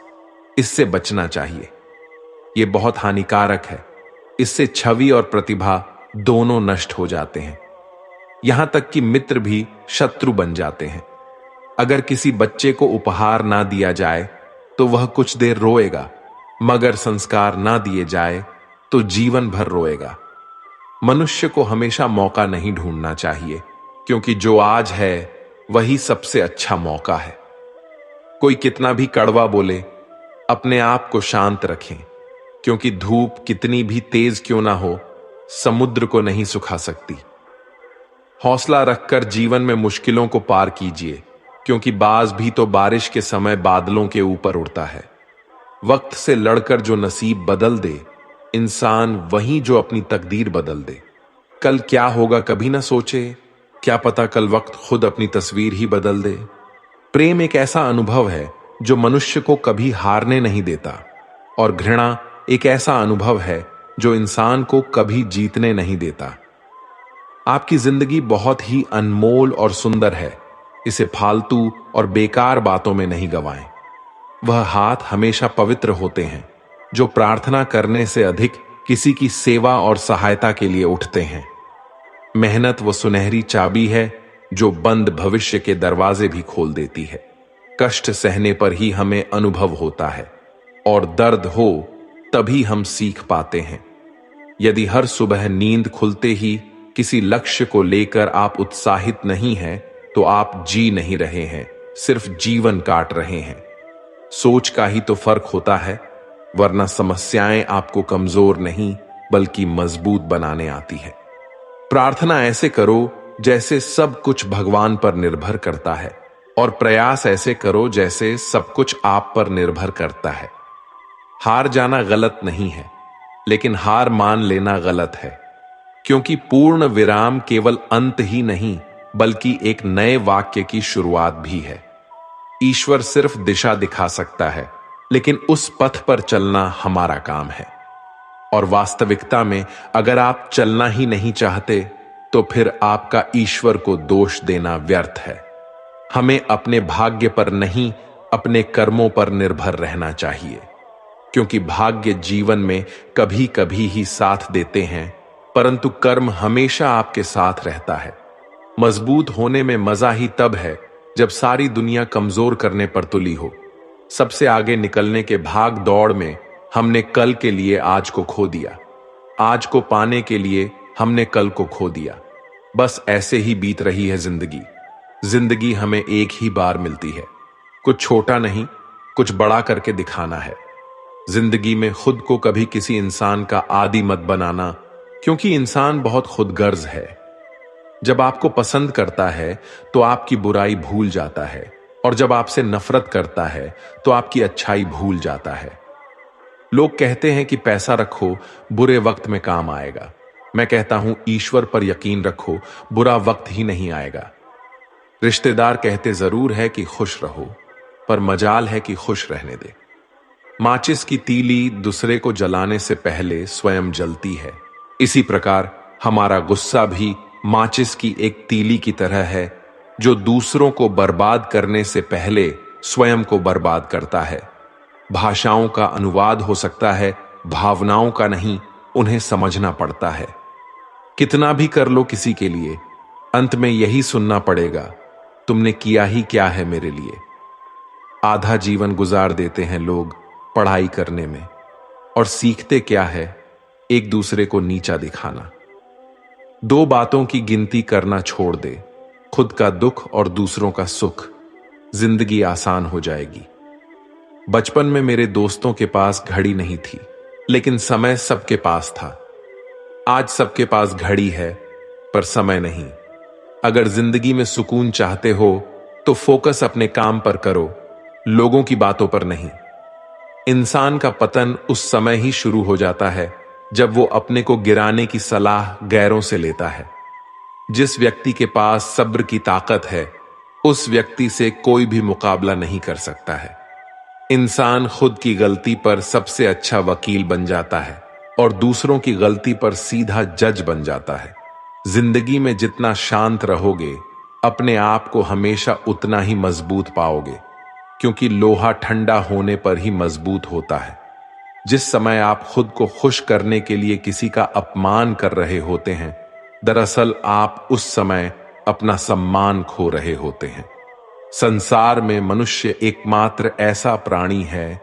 इससे बचना चाहिए। यह बहुत हानिकारक है। इससे छवि और प्रतिभा दोनों नष्ट हो जाते हैं। यहां तक कि मित्र भी शत्रु बन जाते हैं। अगर किसी बच्चे को उपहार ना दिया जाए तो वह कुछ देर रोएगा, मगर संस्कार ना दिए जाए तो जीवन भर रोएगा। मनुष्य को हमेशा मौका नहीं ढूंढना चाहिए, क्योंकि जो आज है वही सबसे अच्छा मौका है। कोई कितना भी कड़वा बोले, अपने आप को शांत रखें, क्योंकि धूप कितनी भी तेज क्यों ना हो, समुद्र को नहीं सुखा सकती। हौसला रखकर जीवन में मुश्किलों को पार कीजिए, क्योंकि बाज भी तो बारिश के समय बादलों के ऊपर उड़ता है। वक्त से लड़कर जो नसीब बदल दे, इंसान वही जो अपनी तकदीर बदल दे। कल क्या होगा कभी ना सोचे, क्या पता कल वक्त खुद अपनी तस्वीर ही बदल दे। प्रेम एक ऐसा अनुभव है जो मनुष्य को कभी हारने नहीं देता, और घृणा एक ऐसा अनुभव है जो इंसान को कभी जीतने नहीं देता। आपकी जिंदगी बहुत ही अनमोल और सुंदर है। इसे फालतू और बेकार बातों में नहीं गवाएं। वह हाथ हमेशा पवित्र होते हैं जो प्रार्थना करने से अधिक किसी की सेवा और सहायता के लिए उठते हैं। मेहनत वो सुनहरी चाबी है जो बंद भविष्य के दरवाजे भी खोल देती है। कष्ट सहने पर ही हमें अनुभव होता है, और दर्द हो तभी हम सीख पाते हैं। यदि हर सुबह नींद खुलते ही किसी लक्ष्य को लेकर आप उत्साहित नहीं हैं, तो आप जी नहीं रहे हैं, सिर्फ जीवन काट रहे हैं। सोच का ही तो फर्क होता है, वरना समस्याएं आपको कमजोर नहीं बल्कि मजबूत बनाने आती है। प्रार्थना ऐसे करो जैसे सब कुछ भगवान पर निर्भर करता है, और प्रयास ऐसे करो जैसे सब कुछ आप पर निर्भर करता है। हार जाना गलत नहीं है, लेकिन हार मान लेना गलत है, क्योंकि पूर्ण विराम केवल अंत ही नहीं बल्कि एक नए वाक्य की शुरुआत भी है। ईश्वर सिर्फ दिशा दिखा सकता है, लेकिन उस पथ पर चलना हमारा काम है। और वास्तविकता में अगर आप चलना ही नहीं चाहते, तो फिर आपका ईश्वर को दोष देना व्यर्थ है। हमें अपने भाग्य पर नहीं, अपने कर्मों पर निर्भर रहना चाहिए, क्योंकि भाग्य जीवन में कभी कभी ही साथ देते हैं, परंतु कर्म हमेशा आपके साथ रहता है। मजबूत होने में मजा ही तब है जब सारी दुनिया कमजोर करने पर तुली हो। सबसे आगे निकलने के भाग दौड़ में हमने कल के लिए आज को खो दिया। आज को पाने के लिए हमने कल को खो दिया। बस ऐसे ही बीत रही है जिंदगी। जिंदगी हमें एक ही बार मिलती है। कुछ छोटा नहीं, कुछ बड़ा करके दिखाना है। जिंदगी में खुद को कभी किसी इंसान का आदी मत बनाना, क्योंकि इंसान बहुत खुदगर्ज है। जब आपको पसंद करता है तो आपकी बुराई भूल जाता है, और जब आपसे नफरत करता है तो आपकी अच्छाई भूल जाता है। लोग कहते हैं कि पैसा रखो, बुरे वक्त में काम आएगा। मैं कहता हूं ईश्वर पर यकीन रखो, बुरा वक्त ही नहीं आएगा। रिश्तेदार कहते जरूर है कि खुश रहो, पर मजाल है कि खुश रहने दे। माचिस की तीली दूसरे को जलाने से पहले स्वयं जलती है। इसी प्रकार हमारा गुस्सा भी माचिस की एक तीली की तरह है, जो दूसरों को बर्बाद करने से पहले स्वयं को बर्बाद करता है। भाषाओं का अनुवाद हो सकता है, भावनाओं का नहीं, उन्हें समझना पड़ता है। कितना भी कर लो किसी के लिए, अंत में यही सुनना पड़ेगा, तुमने किया ही क्या है मेरे लिए। आधा जीवन गुजार देते हैं लोग पढ़ाई करने में, और सीखते क्या है, एक दूसरे को नीचा दिखाना। दो बातों की गिनती करना छोड़ दे, खुद का दुख और दूसरों का सुख। जिंदगी आसान हो जाएगी। बचपन में मेरे दोस्तों के पास घड़ी नहीं थी, लेकिन समय सबके पास था। आज सबके पास घड़ी है, पर समय नहीं। अगर जिंदगी में सुकून चाहते हो तो फोकस अपने काम पर करो, लोगों की बातों पर नहीं। इंसान का पतन उस समय ही शुरू हो जाता है जब वो अपने को गिराने की सलाह गैरों से लेता है। जिस व्यक्ति के पास सब्र की ताकत है, उस व्यक्ति से कोई भी मुकाबला नहीं कर सकता है। इंसान खुद की गलती पर सबसे अच्छा वकील बन जाता है और दूसरों की गलती पर सीधा जज बन जाता है। जिंदगी में जितना शांत रहोगे, अपने आप को हमेशा उतना ही मजबूत पाओगे, क्योंकि लोहा ठंडा होने पर ही मजबूत होता है। जिस समय आप खुद को खुश करने के लिए किसी का अपमान कर रहे होते हैं, दरअसल आप उस समय अपना सम्मान खो रहे होते हैं। संसार में मनुष्य एकमात्र ऐसा प्राणी है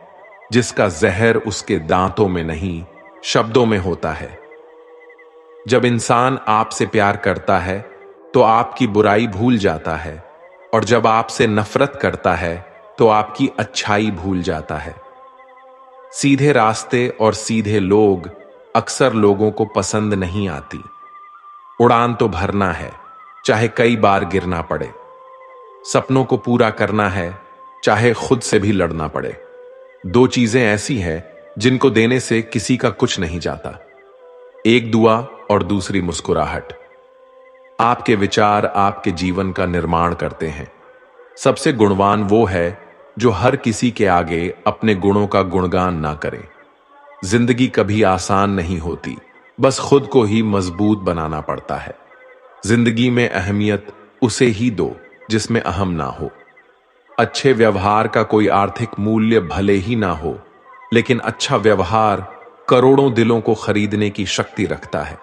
जिसका जहर उसके दांतों में नहीं, शब्दों में होता है। जब इंसान आपसे प्यार करता है तो आपकी बुराई भूल जाता है, और जब आपसे नफरत करता है तो आपकी अच्छाई भूल जाता है। सीधे रास्ते और सीधे लोग अक्सर लोगों को पसंद नहीं आती। उड़ान तो भरना है, चाहे कई बार गिरना पड़े। सपनों को पूरा करना है, चाहे खुद से भी लड़ना पड़े। दो चीजें ऐसी हैं जिनको देने से किसी का कुछ नहीं जाता, एक दुआ और दूसरी मुस्कुराहट। आपके विचार आपके जीवन का निर्माण करते हैं। सबसे गुणवान वो है जो हर किसी के आगे अपने गुणों का गुणगान ना करे। जिंदगी कभी आसान नहीं होती, बस खुद को ही मजबूत बनाना पड़ता है। जिंदगी में अहमियत उसे ही दो जिसमें अहम ना हो। अच्छे व्यवहार का कोई आर्थिक मूल्य भले ही ना हो, लेकिन अच्छा व्यवहार करोड़ों दिलों को खरीदने की शक्ति रखता है।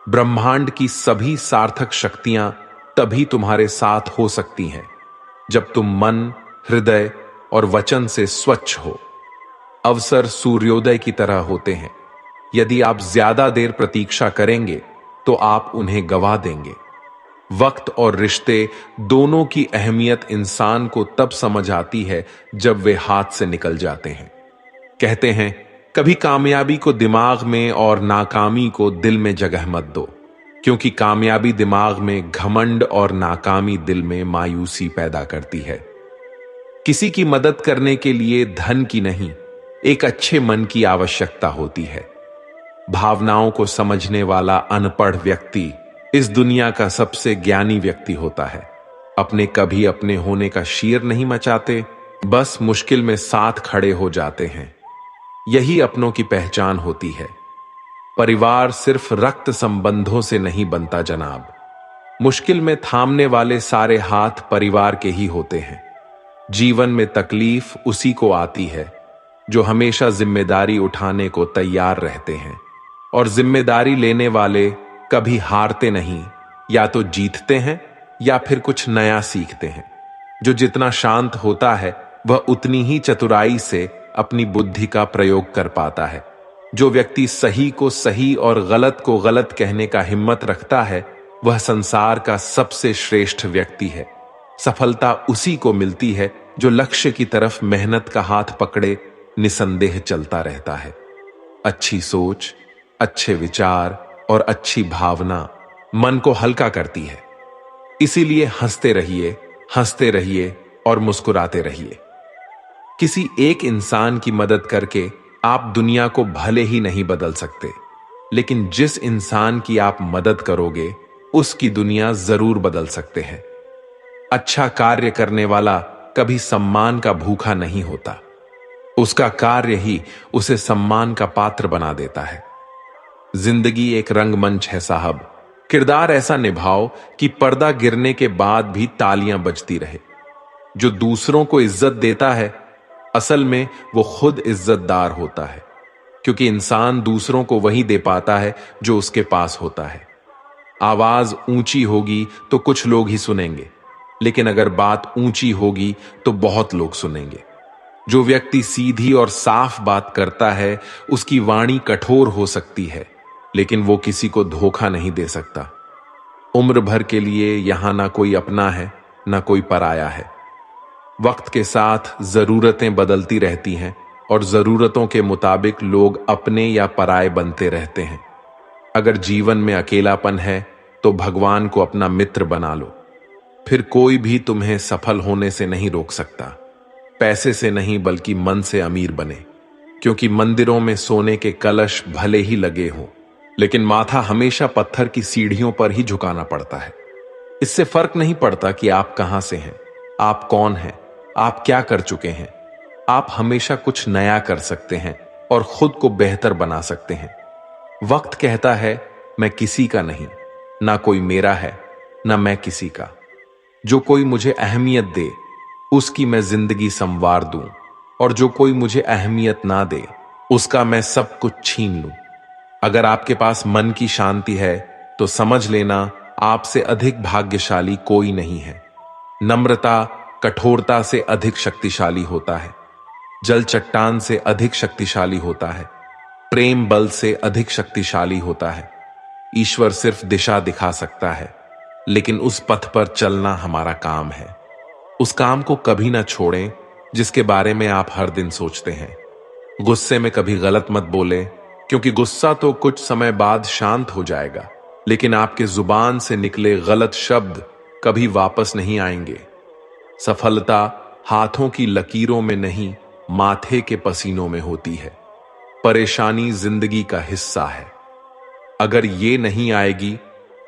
ब्रह्मांड की सभी सार्थक शक्तियां तभी तुम्हारे साथ हो सकती हैं जब तुम मन, हृदय और वचन से स्वच्छ हो। अवसर सूर्योदय की तरह होते हैं। यदि आप ज्यादा देर प्रतीक्षा करेंगे तो आप उन्हें गवा देंगे। वक्त और रिश्ते दोनों की अहमियत इंसान को तब समझ आती है जब वे हाथ से निकल जाते हैं। कहते हैं कभी कामयाबी को दिमाग में और नाकामी को दिल में जगह मत दो, क्योंकि कामयाबी दिमाग में घमंड और नाकामी दिल में मायूसी पैदा करती है। किसी की मदद करने के लिए धन की नहीं, एक अच्छे मन की आवश्यकता होती है। भावनाओं को समझने वाला अनपढ़ व्यक्ति इस दुनिया का सबसे ज्ञानी व्यक्ति होता है। अपने कभी अपने होने का शीर नहीं मचाते, बस मुश्किल में साथ खड़े हो जाते हैं। यही अपनों की पहचान होती है। परिवार सिर्फ रक्त संबंधों से नहीं बनता जनाब। मुश्किल में थामने वाले सारे हाथ परिवार के ही होते हैं। जीवन में तकलीफ उसी को आती है जो हमेशा जिम्मेदारी उठाने को तैयार रहते हैं, और जिम्मेदारी लेने वाले कभी हारते नहीं, या तो जीतते हैं या फिर कुछ नया सीखते हैं। जो जितना शांत होता है वह उतनी ही चतुराई से अपनी बुद्धि का प्रयोग कर पाता है। जो व्यक्ति सही को सही और गलत को गलत कहने का हिम्मत रखता है वह संसार का सबसे श्रेष्ठ व्यक्ति है। सफलता उसी को मिलती है जो लक्ष्य की तरफ मेहनत का हाथ पकड़े निसंदेह चलता रहता है। अच्छी सोच, अच्छे विचार और अच्छी भावना मन को हल्का करती है। इसीलिए हंसते रहिए और मुस्कुराते रहिए। किसी एक इंसान की मदद करके आप दुनिया को भले ही नहीं बदल सकते, लेकिन जिस इंसान की आप मदद करोगे उसकी दुनिया जरूर बदल सकते हैं। अच्छा कार्य करने वाला कभी सम्मान का भूखा नहीं होता। उसका कार्य ही उसे सम्मान का पात्र बना देता है। जिंदगी एक रंगमंच है साहब। किरदार ऐसा निभाओ कि पर्दा गिरने के बाद भी तालियां बजती रहे। जो दूसरों को इज्जत देता है असल में वो खुद इज्जतदार होता है, क्योंकि इंसान दूसरों को वही दे पाता है जो उसके पास होता है। आवाज ऊंची होगी तो कुछ लोग ही सुनेंगे, लेकिन अगर बात ऊंची होगी तो बहुत लोग सुनेंगे। जो व्यक्ति सीधी और साफ बात करता है उसकी वाणी कठोर हो सकती है, लेकिन वो किसी को धोखा नहीं दे सकता। उम्र भर के लिए यहां ना कोई अपना है ना कोई पराया है। वक्त के साथ जरूरतें बदलती रहती हैं और जरूरतों के मुताबिक लोग अपने या पराये बनते रहते हैं। अगर जीवन में अकेलापन है तो भगवान को अपना मित्र बना लो, फिर कोई भी तुम्हें सफल होने से नहीं रोक सकता। पैसे से नहीं बल्कि मन से अमीर बने, क्योंकि मंदिरों में सोने के कलश भले ही लगे हों, लेकिन माथा हमेशा पत्थर की सीढ़ियों पर ही झुकाना पड़ता है। इससे फर्क नहीं पड़ता कि आप कहां से हैं, आप कौन हैं, आप क्या कर चुके हैं। आप हमेशा कुछ नया कर सकते हैं और खुद को बेहतर बना सकते हैं। वक्त कहता है मैं किसी का नहीं, ना कोई मेरा है ना मैं किसी का। जो कोई मुझे अहमियत दे उसकी मैं जिंदगी संवार दूं, और जो कोई मुझे अहमियत ना दे उसका मैं सब कुछ छीन लूं। अगर आपके पास मन की शांति है तो समझ लेना आपसे अधिक भाग्यशाली कोई नहीं है। नम्रता कठोरता से अधिक शक्तिशाली होता है। जल चट्टान से अधिक शक्तिशाली होता है। प्रेम बल से अधिक शक्तिशाली होता है। ईश्वर सिर्फ दिशा दिखा सकता है, लेकिन उस पथ पर चलना हमारा काम है। उस काम को कभी ना छोड़ें जिसके बारे में आप हर दिन सोचते हैं। गुस्से में कभी गलत मत बोले, क्योंकि गुस्सा तो कुछ समय बाद शांत हो जाएगा, लेकिन आपके जुबान से निकले गलत शब्द कभी वापस नहीं आएंगे। सफलता हाथों की लकीरों में नहीं, माथे के पसीनों में होती है। परेशानी जिंदगी का हिस्सा है। अगर ये नहीं आएगी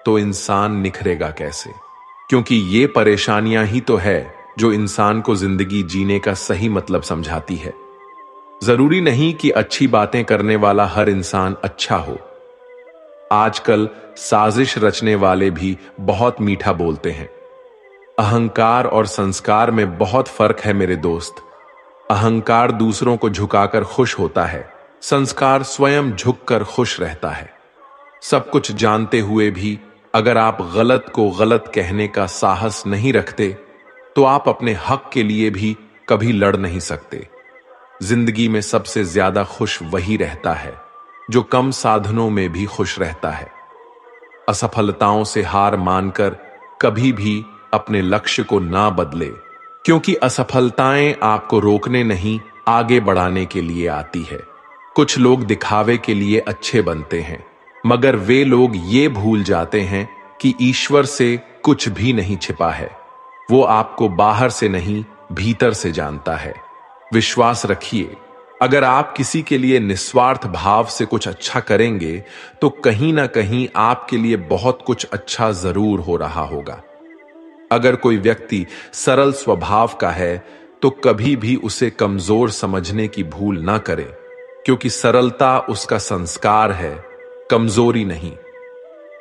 तो इंसान निखरेगा कैसे? क्योंकि ये परेशानियां ही तो है जो इंसान को जिंदगी जीने का सही मतलब समझाती है। जरूरी नहीं कि अच्छी बातें करने वाला हर इंसान अच्छा हो। आजकल साजिश रचने वाले भी बहुत मीठा बोलते हैं। अहंकार और संस्कार में बहुत फर्क है मेरे दोस्त। अहंकार दूसरों को झुकाकर खुश होता है, संस्कार स्वयं झुककर खुश रहता है। सब कुछ जानते हुए भी अगर आप गलत को गलत कहने का साहस नहीं रखते तो आप अपने हक के लिए भी कभी लड़ नहीं सकते। जिंदगी में सबसे ज्यादा खुश वही रहता है जो कम साधनों में भी खुश रहता है। असफलताओं से हार मानकर कभी भी अपने लक्ष्य को ना बदले, क्योंकि असफलताएं आपको रोकने नहीं आगे बढ़ाने के लिए आती है। कुछ लोग दिखावे के लिए अच्छे बनते हैं, मगर वे लोग ये भूल जाते हैं कि ईश्वर से कुछ भी नहीं छिपा है। वो आपको बाहर से नहीं भीतर से जानता है। विश्वास रखिए, अगर आप किसी के लिए निस्वार्थ भाव से कुछ अच्छा करेंगे तो कहीं ना कहीं आपके लिए बहुत कुछ अच्छा जरूर हो रहा होगा। अगर कोई व्यक्ति सरल स्वभाव का है तो कभी भी उसे कमजोर समझने की भूल ना करें, क्योंकि सरलता उसका संस्कार है, कमजोरी नहीं।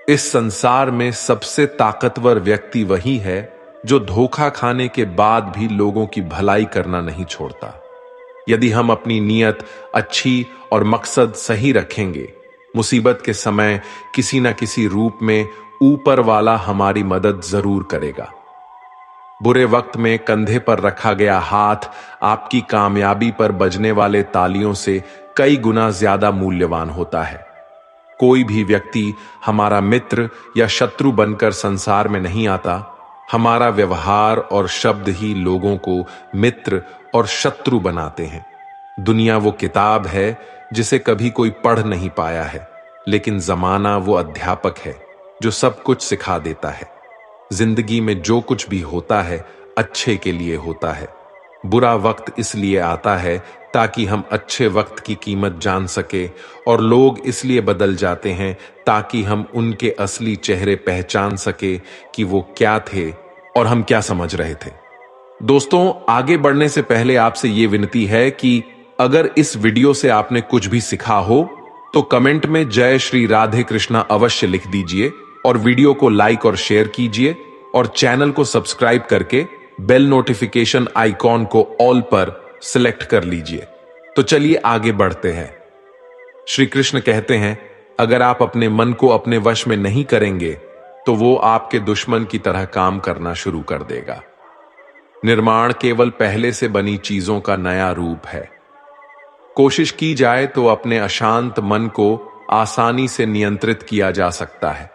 इस संसार में सबसे ताकतवर व्यक्ति वही है जो धोखा खाने के बाद भी लोगों की भलाई करना नहीं छोड़ता। यदि हम अपनी नीयत अच्छी और मकसद सही रखेंगे, मुसीबत के समय किसी न किसी रूप में ऊपर वाला हमारी मदद जरूर करेगा। बुरे वक्त में कंधे पर रखा गया हाथ आपकी कामयाबी पर बजने वाले तालियों से कई गुना ज्यादा मूल्यवान होता है। कोई भी व्यक्ति हमारा मित्र या शत्रु बनकर संसार में नहीं आता। हमारा व्यवहार और शब्द ही लोगों को मित्र और शत्रु बनाते हैं। दुनिया वो किताब है जिसे कभी कोई पढ़ नहीं पाया है, लेकिन जमाना वो अध्यापक है जो सब कुछ सिखा देता है। जिंदगी में जो कुछ भी होता है अच्छे के लिए होता है। बुरा वक्त इसलिए आता है ताकि हम अच्छे वक्त की कीमत जान सके, और लोग इसलिए बदल जाते हैं ताकि हम उनके असली चेहरे पहचान सके कि वो क्या थे और हम क्या समझ रहे थे। दोस्तों, आगे बढ़ने से पहले आपसे ये विनती है कि अगर इस वीडियो से आपने कुछ भी सीखा हो तो कमेंट में जय श्री राधे कृष्णा अवश्य लिख दीजिए, और वीडियो को लाइक और शेयर कीजिए, और चैनल को सब्सक्राइब करके बेल नोटिफिकेशन आइकॉन को ऑल पर सिलेक्ट कर लीजिए। तो चलिए आगे बढ़ते हैं। श्री कृष्ण कहते हैं, अगर आप अपने मन को अपने वश में नहीं करेंगे तो वो आपके दुश्मन की तरह काम करना शुरू कर देगा। निर्माण केवल पहले से बनी चीजों का नया रूप है। कोशिश की जाए तो अपने अशांत मन को आसानी से नियंत्रित किया जा सकता है।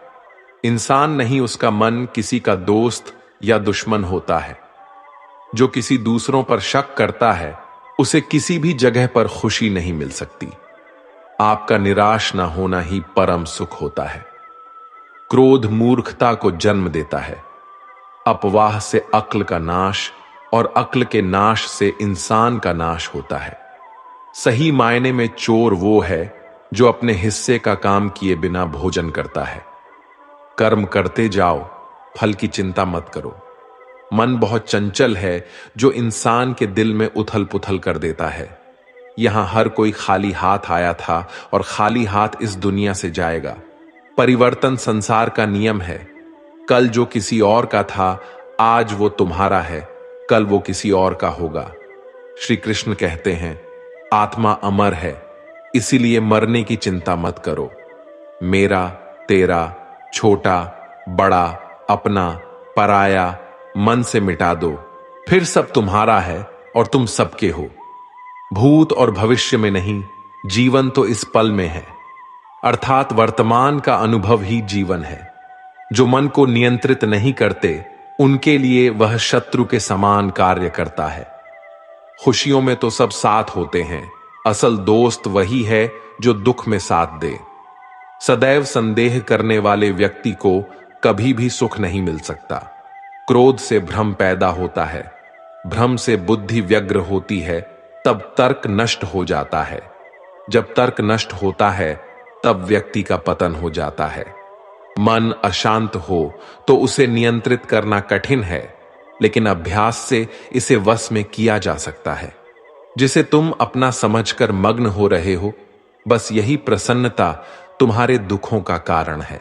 इंसान नहीं, उसका मन किसी का दोस्त या दुश्मन होता है। जो किसी दूसरों पर शक करता है उसे किसी भी जगह पर खुशी नहीं मिल सकती। आपका निराश ना होना ही परम सुख होता है। क्रोध मूर्खता को जन्म देता है। अपवाह से अक्ल का नाश, और अक्ल के नाश से इंसान का नाश होता है। सही मायने में चोर वो है जो अपने हिस्से का काम किए बिना भोजन करता है। कर्म करते जाओ, फल की चिंता मत करो। मन बहुत चंचल है जो इंसान के दिल में उथल पुथल कर देता है। यहां हर कोई खाली हाथ आया था और खाली हाथ इस दुनिया से जाएगा। परिवर्तन संसार का नियम है। कल जो किसी और का था आज वो तुम्हारा है, कल वो किसी और का होगा। श्री कृष्ण कहते हैं, आत्मा अमर है, इसीलिए मरने की चिंता मत करो। मेरा, तेरा, छोटा, बड़ा, अपना, पराया मन से मिटा दो, फिर सब तुम्हारा है और तुम सबके हो। भूत और भविष्य में नहीं, जीवन तो इस पल में है। अर्थात वर्तमान का अनुभव ही जीवन है। जो मन को नियंत्रित नहीं करते उनके लिए वह शत्रु के समान कार्य करता है। खुशियों में तो सब साथ होते हैं, असल दोस्त वही है जो दुख में साथ दे। सदैव संदेह करने वाले व्यक्ति को कभी भी सुख नहीं मिल सकता। क्रोध से भ्रम पैदा होता है, भ्रम से बुद्धि व्यग्र होती है, तब तर्क नष्ट हो जाता है। जब तर्क नष्ट होता है तब व्यक्ति का पतन हो जाता है। मन अशांत हो तो उसे नियंत्रित करना कठिन है, लेकिन अभ्यास से इसे वश में किया जा सकता है। जिसे तुम अपना समझकर मग्न हो रहे हो, बस यही प्रसन्नता तुम्हारे दुखों का कारण है।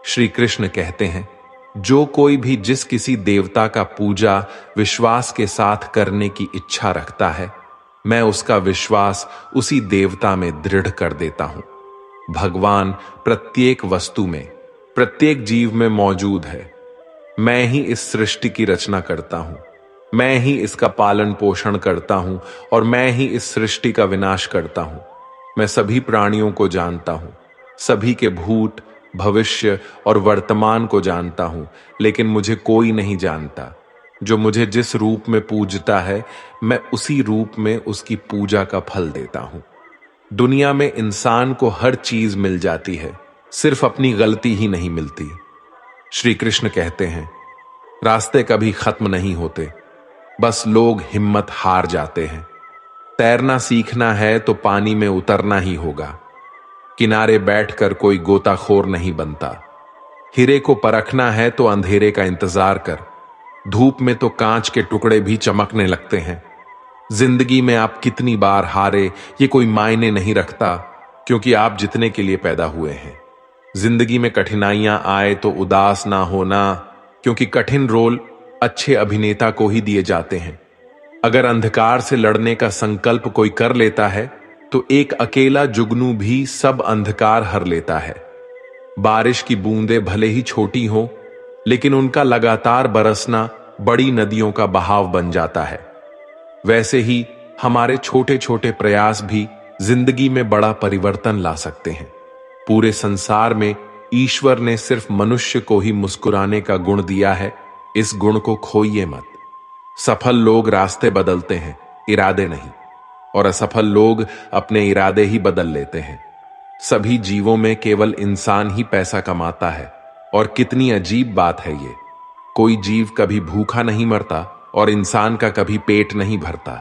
श्री कृष्ण कहते हैं, जो कोई भी जिस किसी देवता का पूजा विश्वास के साथ करने की इच्छा रखता है, मैं उसका विश्वास उसी देवता में दृढ़ कर देता हूं। भगवान प्रत्येक वस्तु में, प्रत्येक जीव में मौजूद है। मैं ही इस सृष्टि की रचना करता हूं, मैं ही इसका पालन पोषण करता हूं, और मैं ही इस सृष्टि का विनाश करता हूं। मैं सभी प्राणियों को जानता हूं, सभी के भूत, भविष्य और वर्तमान को जानता हूं, लेकिन मुझे कोई नहीं जानता। जो मुझे जिस रूप में पूजता है, मैं उसी रूप में उसकी पूजा का फल देता हूं। दुनिया में इंसान को हर चीज मिल जाती है, सिर्फ अपनी गलती ही नहीं मिलती। श्री कृष्ण कहते हैं, रास्ते कभी खत्म नहीं होते, बस लोग हिम्मत हार जाते हैं। तैरना सीखना है तो पानी में उतरना ही होगा। किनारे बैठकर कोई गोताखोर नहीं बनता। हीरे को परखना है तो अंधेरे का इंतजार कर। धूप में तो कांच के टुकड़े भी चमकने लगते हैं। जिंदगी में आप कितनी बार हारे ये कोई मायने नहीं रखता, क्योंकि आप जितने के लिए पैदा हुए हैं। जिंदगी में कठिनाइयां आए तो उदास ना होना, क्योंकि कठिन रोल अच्छे अभिनेता को ही दिए जाते हैं। अगर अंधकार से लड़ने का संकल्प कोई कर लेता है तो एक अकेला जुगनू भी सब अंधकार हर लेता है। बारिश की बूंदें भले ही छोटी हों, लेकिन उनका लगातार बरसना बड़ी नदियों का बहाव बन जाता है। वैसे ही हमारे छोटे छोटे प्रयास भी जिंदगी में बड़ा परिवर्तन ला सकते हैं। पूरे संसार में ईश्वर ने सिर्फ मनुष्य को ही मुस्कुराने का गुण दिया है। इस गुण को खोइए मत। सफल लोग रास्ते बदलते हैं, इरादे नहीं, और असफल लोग अपने इरादे ही बदल लेते हैं। सभी जीवों में केवल इंसान ही पैसा कमाता है, और कितनी अजीब बात है ये। कोई जीव कभी भूखा नहीं मरता और इंसान का कभी पेट नहीं भरता।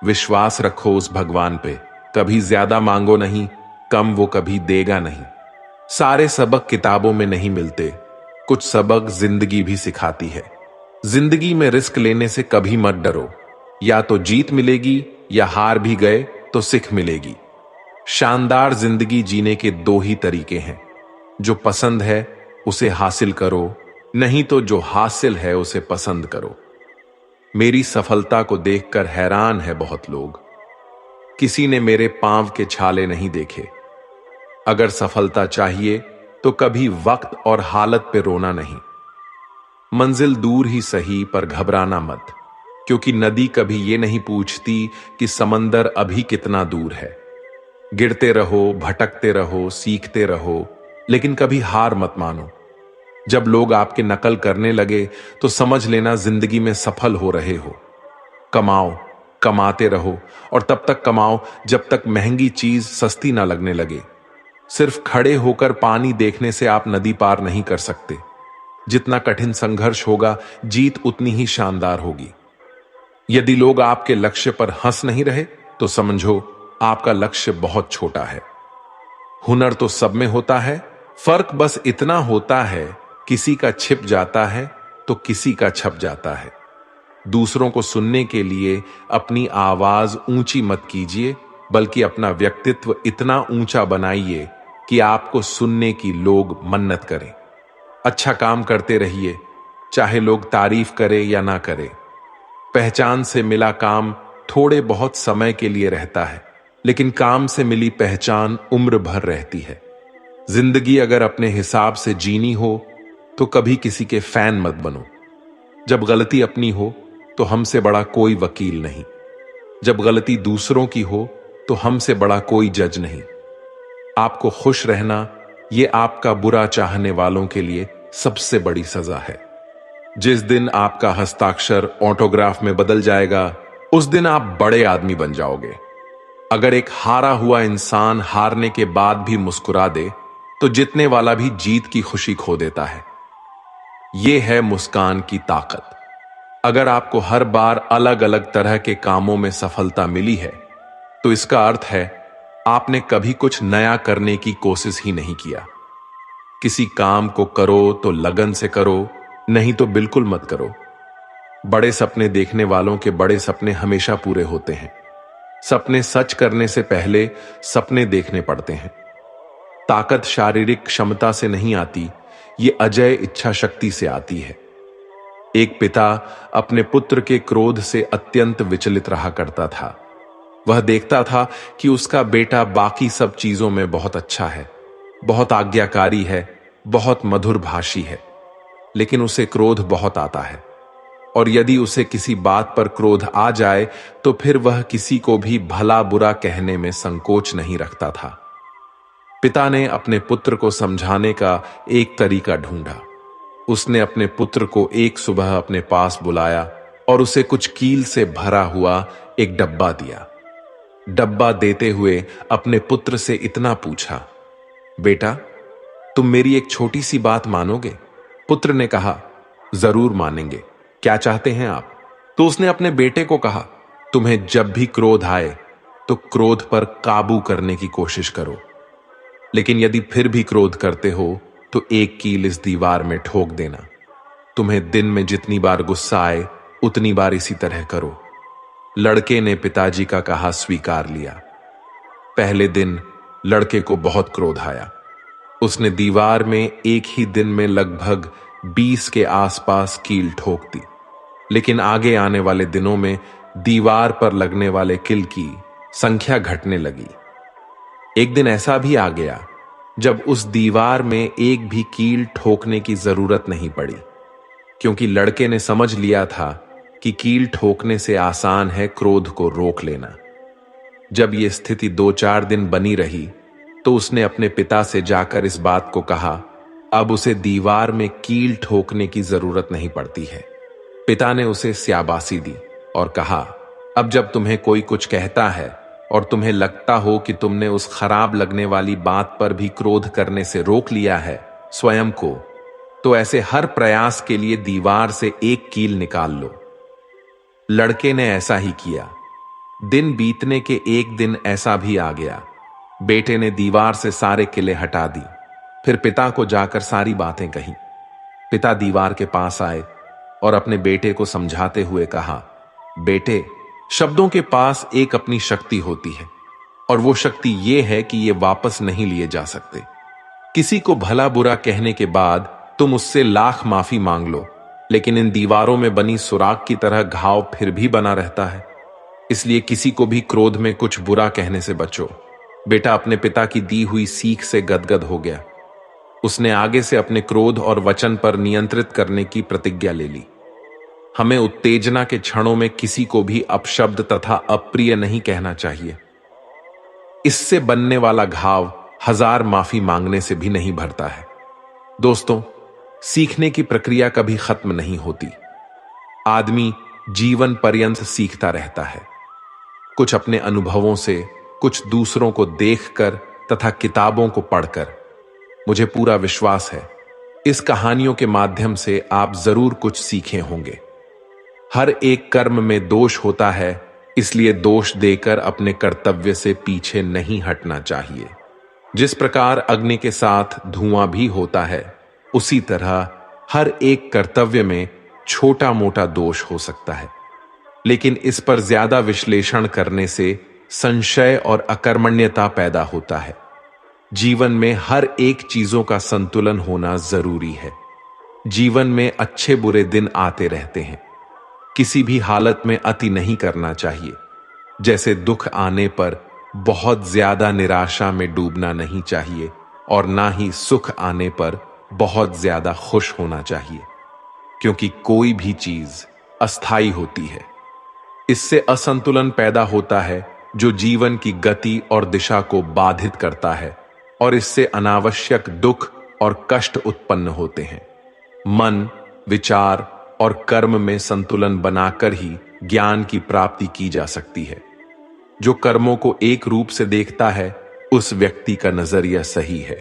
विश्वास रखो उस भगवान पे, कभी ज्यादा मांगो नहीं, कम वो कभी देगा नहीं। सारे सबक किताबों में नहीं मिलते, कुछ सबक जिंदगी भी सिखाती है। जिंदगी में रिस्क लेने से कभी मत डरो, या तो जीत मिलेगी या हार भी गए तो सीख मिलेगी। शानदार जिंदगी जीने के दो ही तरीके हैं, जो पसंद है उसे हासिल करो, नहीं तो जो हासिल है उसे पसंद करो। मेरी सफलता को देखकर हैरान है बहुत लोग। किसी ने मेरे पांव के छाले नहीं देखे। अगर सफलता चाहिए तो कभी वक्त और हालत पे रोना नहीं। मंजिल दूर ही सही पर घबराना मत, क्योंकि नदी कभी ये नहीं पूछती कि समंदर अभी कितना दूर है। गिरते रहो, भटकते रहो, सीखते रहो, लेकिन कभी हार मत मानो। जब लोग आपके नकल करने लगे तो समझ लेना जिंदगी में सफल हो रहे हो। कमाओ, कमाते रहो, और तब तक कमाओ जब तक महंगी चीज सस्ती ना लगने लगे। सिर्फ खड़े होकर पानी देखने से आप नदी पार नहीं कर सकते। जितना कठिन संघर्ष होगा, जीत उतनी ही शानदार होगी। यदि लोग आपके लक्ष्य पर हंस नहीं रहे तो समझो आपका लक्ष्य बहुत छोटा है। हुनर तो सब में होता है, फर्क बस इतना होता है किसी का छिप जाता है तो किसी का छप जाता है। दूसरों को सुनने के लिए अपनी आवाज ऊंची मत कीजिए, बल्कि अपना व्यक्तित्व इतना ऊंचा बनाइए कि आपको सुनने की लोग मन्नत करें। अच्छा काम करते रहिए, चाहे लोग तारीफ करें या ना करें। पहचान से मिला काम थोड़े बहुत समय के लिए रहता है, लेकिन काम से मिली पहचान उम्र भर रहती है। जिंदगी अगर अपने हिसाब से जीनी हो तो कभी किसी के फैन मत बनो। जब गलती अपनी हो तो हमसे बड़ा कोई वकील नहीं। जब गलती दूसरों की हो तो हमसे बड़ा कोई जज नहीं। आपको खुश रहना ये आपका बुरा चाहने वालों के लिए सबसे बड़ी सजा है। जिस दिन आपका हस्ताक्षर ऑटोग्राफ में बदल जाएगा, उस दिन आप बड़े आदमी बन जाओगे। अगर एक हारा हुआ इंसान हारने के बाद भी मुस्कुरा दे तो जीतने वाला भी जीत की खुशी खो देता है। यह है मुस्कान की ताकत। अगर आपको हर बार अलग अलग तरह के कामों में सफलता मिली है तो इसका अर्थ है आपने कभी कुछ नया करने की कोशिश ही नहीं किया। किसी काम को करो तो लगन से करो, नहीं तो बिल्कुल मत करो। बड़े सपने देखने वालों के बड़े सपने हमेशा पूरे होते हैं। सपने सच करने से पहले सपने देखने पड़ते हैं। ताकत शारीरिक क्षमता से नहीं आती, ये अजय इच्छा शक्ति से आती है। एक पिता अपने पुत्र के क्रोध से अत्यंत विचलित रहा करता था। वह देखता था कि उसका बेटा बाकी सब चीजों में बहुत अच्छा है, बहुत आज्ञाकारी है, बहुत मधुर भाषी है, लेकिन उसे क्रोध बहुत आता है। और यदि उसे किसी बात पर क्रोध आ जाए तो फिर वह किसी को भी भला बुरा कहने में संकोच नहीं रखता था। पिता ने अपने पुत्र को समझाने का एक तरीका ढूंढा। उसने अपने पुत्र को एक सुबह अपने पास बुलाया और उसे कुछ कील से भरा हुआ एक डब्बा दिया। डब्बा देते हुए अपने पुत्र से इतना पूछा, बेटा, तुम मेरी एक छोटी सी बात मानोगे? पुत्र ने कहा, जरूर मानेंगे, क्या चाहते हैं आप? तो उसने अपने बेटे को कहा, तुम्हें जब भी क्रोध आए तो क्रोध पर काबू करने की कोशिश करो। लेकिन यदि फिर भी क्रोध करते हो तो एक कील इस दीवार में ठोक देना। तुम्हें दिन में जितनी बार गुस्सा आए उतनी बार इसी तरह करो। लड़के ने पिताजी का कहा स्वीकार लिया। पहले दिन लड़के को बहुत क्रोध आया। उसने दीवार में एक ही दिन में लगभग 20 के आसपास कील ठोक दी। लेकिन आगे आने वाले दिनों में दीवार पर लगने वाले कील की संख्या घटने लगी। एक दिन ऐसा भी आ गया जब उस दीवार में एक भी कील ठोकने की जरूरत नहीं पड़ी, क्योंकि लड़के ने समझ लिया था कि कील ठोकने से आसान है क्रोध को रोक लेना। जब यह स्थिति 2-4 दिन बनी रही तो उसने अपने पिता से जाकर इस बात को कहा। अब उसे दीवार में कील ठोकने की जरूरत नहीं पड़ती है। पिता ने उसे शाबाशी दी और कहा, अब जब तुम्हें कोई कुछ कहता है और तुम्हें लगता हो कि तुमने उस खराब लगने वाली बात पर भी क्रोध करने से रोक लिया है स्वयं को, तो ऐसे हर प्रयास के लिए दीवार से एक कील निकाल लो। लड़के ने ऐसा ही किया। दिन बीतने के एक दिन ऐसा भी आ गया। बेटे ने दीवार से सारे किले हटा दी। फिर पिता को जाकर सारी बातें कही। पिता दीवार के पास आए और अपने बेटे को समझाते हुए कहा, बेटे, शब्दों के पास एक अपनी शक्ति होती है और वो शक्ति ये है कि ये वापस नहीं लिए जा सकते। किसी को भला बुरा कहने के बाद तुम उससे लाख माफी मांग लो, लेकिन इन दीवारों में बनी सुराग की तरह घाव फिर भी बना रहता है। इसलिए किसी को भी क्रोध में कुछ बुरा कहने से बचो। बेटा अपने पिता की दी हुई सीख से गदगद हो गया। उसने आगे से अपने क्रोध और वचन पर नियंत्रित करने की प्रतिज्ञा ले ली। हमें उत्तेजना के क्षणों में किसी को भी अपशब्द तथा अप्रिय नहीं कहना चाहिए। इससे बनने वाला घाव 1000 माफी मांगने से भी नहीं भरता है। दोस्तों, सीखने की प्रक्रिया कभी खत्म नहीं होती। आदमी जीवन पर्यंत सीखता रहता है, कुछ अपने अनुभवों से, कुछ दूसरों को देखकर तथा किताबों को पढ़कर। मुझे पूरा विश्वास है इस कहानियों के माध्यम से आप जरूर कुछ सीखे होंगे। हर एक कर्म में दोष होता है, इसलिए दोष देकर अपने कर्तव्य से पीछे नहीं हटना चाहिए। जिस प्रकार अग्नि के साथ धुआं भी होता है, उसी तरह हर एक कर्तव्य में छोटा मोटा दोष हो सकता है, लेकिन इस पर ज्यादा विश्लेषण करने से संशय और अकर्मण्यता पैदा होता है। जीवन में हर एक चीजों का संतुलन होना जरूरी है। जीवन में अच्छे बुरे दिन आते रहते हैं। किसी भी हालत में अति नहीं करना चाहिए। जैसे दुख आने पर बहुत ज्यादा निराशा में डूबना नहीं चाहिए और ना ही सुख आने पर बहुत ज्यादा खुश होना चाहिए, क्योंकि कोई भी चीज अस्थाई होती है। इससे असंतुलन पैदा होता है जो जीवन की गति और दिशा को बाधित करता है और इससे अनावश्यक दुख और कष्ट उत्पन्न होते हैं। मन, विचार और कर्म में संतुलन बनाकर ही ज्ञान की प्राप्ति की जा सकती है। जो कर्मों को एक रूप से देखता है, उस व्यक्ति का नजरिया सही है।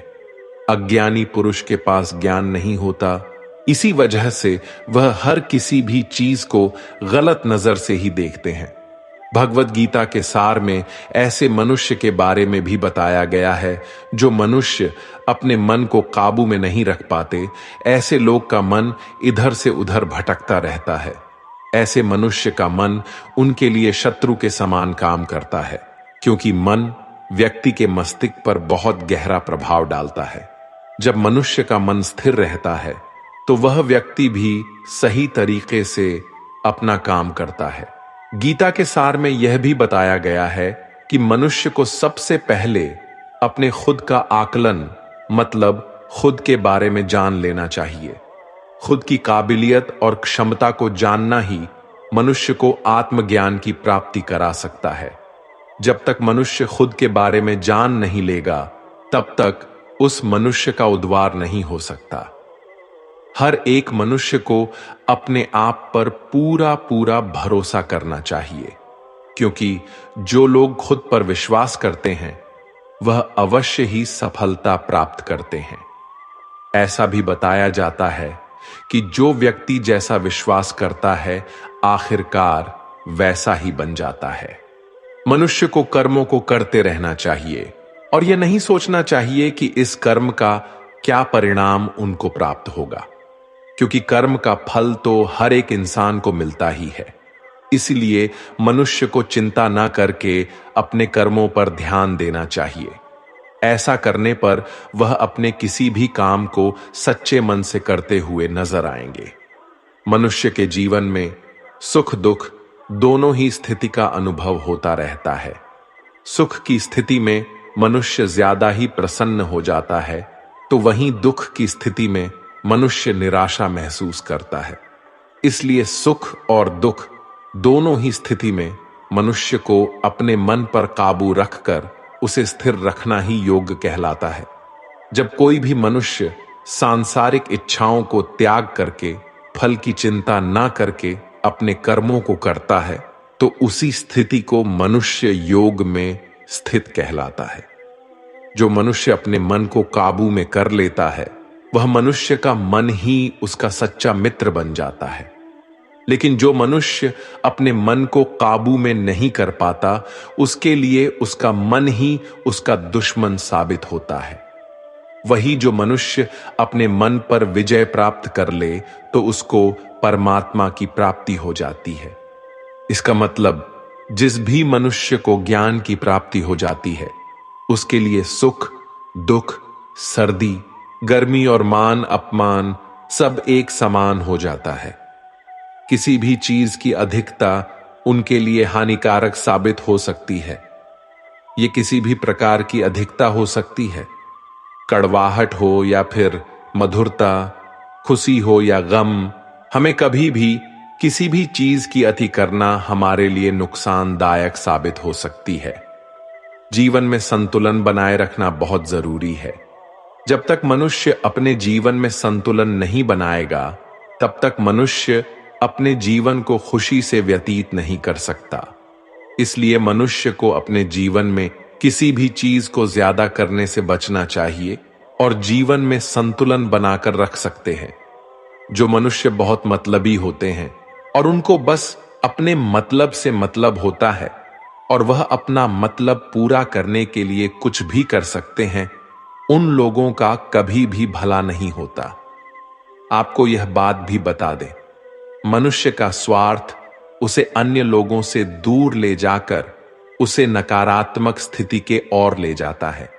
अज्ञानी पुरुष के पास ज्ञान नहीं होता, इसी वजह से वह हर किसी भी चीज को गलत नजर से ही देखते हैं। भगवत गीता के सार में ऐसे मनुष्य के बारे में भी बताया गया है जो मनुष्य अपने मन को काबू में नहीं रख पाते। ऐसे लोग का मन इधर से उधर भटकता रहता है। ऐसे मनुष्य का मन उनके लिए शत्रु के समान काम करता है, क्योंकि मन व्यक्ति के मस्तिष्क पर बहुत गहरा प्रभाव डालता है। जब मनुष्य का मन स्थिर रहता है तो वह व्यक्ति भी सही तरीके से अपना काम करता है। गीता के सार में यह भी बताया गया है कि मनुष्य को सबसे पहले अपने खुद का आकलन, मतलब खुद के बारे में जान लेना चाहिए। खुद की काबिलियत और क्षमता को जानना ही मनुष्य को आत्मज्ञान की प्राप्ति करा सकता है। जब तक मनुष्य खुद के बारे में जान नहीं लेगा, तब तक उस मनुष्य का उद्धार नहीं हो सकता। हर एक मनुष्य को अपने आप पर पूरा पूरा भरोसा करना चाहिए, क्योंकि जो लोग खुद पर विश्वास करते हैं वह अवश्य ही सफलता प्राप्त करते हैं। ऐसा भी बताया जाता है कि जो व्यक्ति जैसा विश्वास करता है, आखिरकार वैसा ही बन जाता है। मनुष्य को कर्मों को करते रहना चाहिए और यह नहीं सोचना चाहिए कि इस कर्म का क्या परिणाम उनको प्राप्त होगा, क्योंकि कर्म का फल तो हर एक इंसान को मिलता ही है। इसलिए मनुष्य को चिंता न करके अपने कर्मों पर ध्यान देना चाहिए। ऐसा करने पर वह अपने किसी भी काम को सच्चे मन से करते हुए नजर आएंगे। मनुष्य के जीवन में सुख दुख दोनों ही स्थिति का अनुभव होता रहता है। सुख की स्थिति में मनुष्य ज्यादा ही प्रसन्न हो जाता है, तो वहीं दुख की स्थिति में मनुष्य निराशा महसूस करता है। इसलिए सुख और दुख दोनों ही स्थिति में मनुष्य को अपने मन पर काबू रखकर उसे स्थिर रखना ही योग्य कहलाता है। जब कोई भी मनुष्य सांसारिक इच्छाओं को त्याग करके फल की चिंता ना करके अपने कर्मों को करता है, तो उसी स्थिति को मनुष्य योग में स्थित कहलाता है। जो मनुष्य अपने मन को काबू में कर लेता है, वह मनुष्य का मन ही उसका सच्चा मित्र बन जाता है। लेकिन जो मनुष्य अपने मन को काबू में नहीं कर पाता, उसके लिए उसका मन ही उसका दुश्मन साबित होता है। वही जो मनुष्य अपने मन पर विजय प्राप्त कर ले, तो उसको परमात्मा की प्राप्ति हो जाती है। इसका मतलब जिस भी मनुष्य को ज्ञान की प्राप्ति हो जाती है, उसके लिए सुख दुख, सर्दी गर्मी और मान अपमान सब एक समान हो जाता है। किसी भी चीज की अधिकता उनके लिए हानिकारक साबित हो सकती है। ये किसी भी प्रकार की अधिकता हो सकती है, कड़वाहट हो या फिर मधुरता, खुशी हो या गम। हमें कभी भी किसी भी चीज की अति करना हमारे लिए नुकसानदायक साबित हो सकती है। जीवन में संतुलन बनाए रखना बहुत जरूरी है। जब तक मनुष्य अपने जीवन में संतुलन नहीं बनाएगा, तब तक मनुष्य अपने जीवन को खुशी से व्यतीत नहीं कर सकता। इसलिए मनुष्य को अपने जीवन में किसी भी चीज को ज्यादा करने से बचना चाहिए और जीवन में संतुलन बनाकर रख सकते हैं। जो मनुष्य बहुत मतलबी होते हैं और उनको बस अपने मतलब से मतलब होता है और वह अपना मतलब पूरा करने के लिए कुछ भी कर सकते हैं, उन लोगों का कभी भी भला नहीं होता। आपको यह बात भी बता दें, मनुष्य का स्वार्थ उसे अन्य लोगों से दूर ले जाकर उसे नकारात्मक स्थिति के ओर ले जाता है,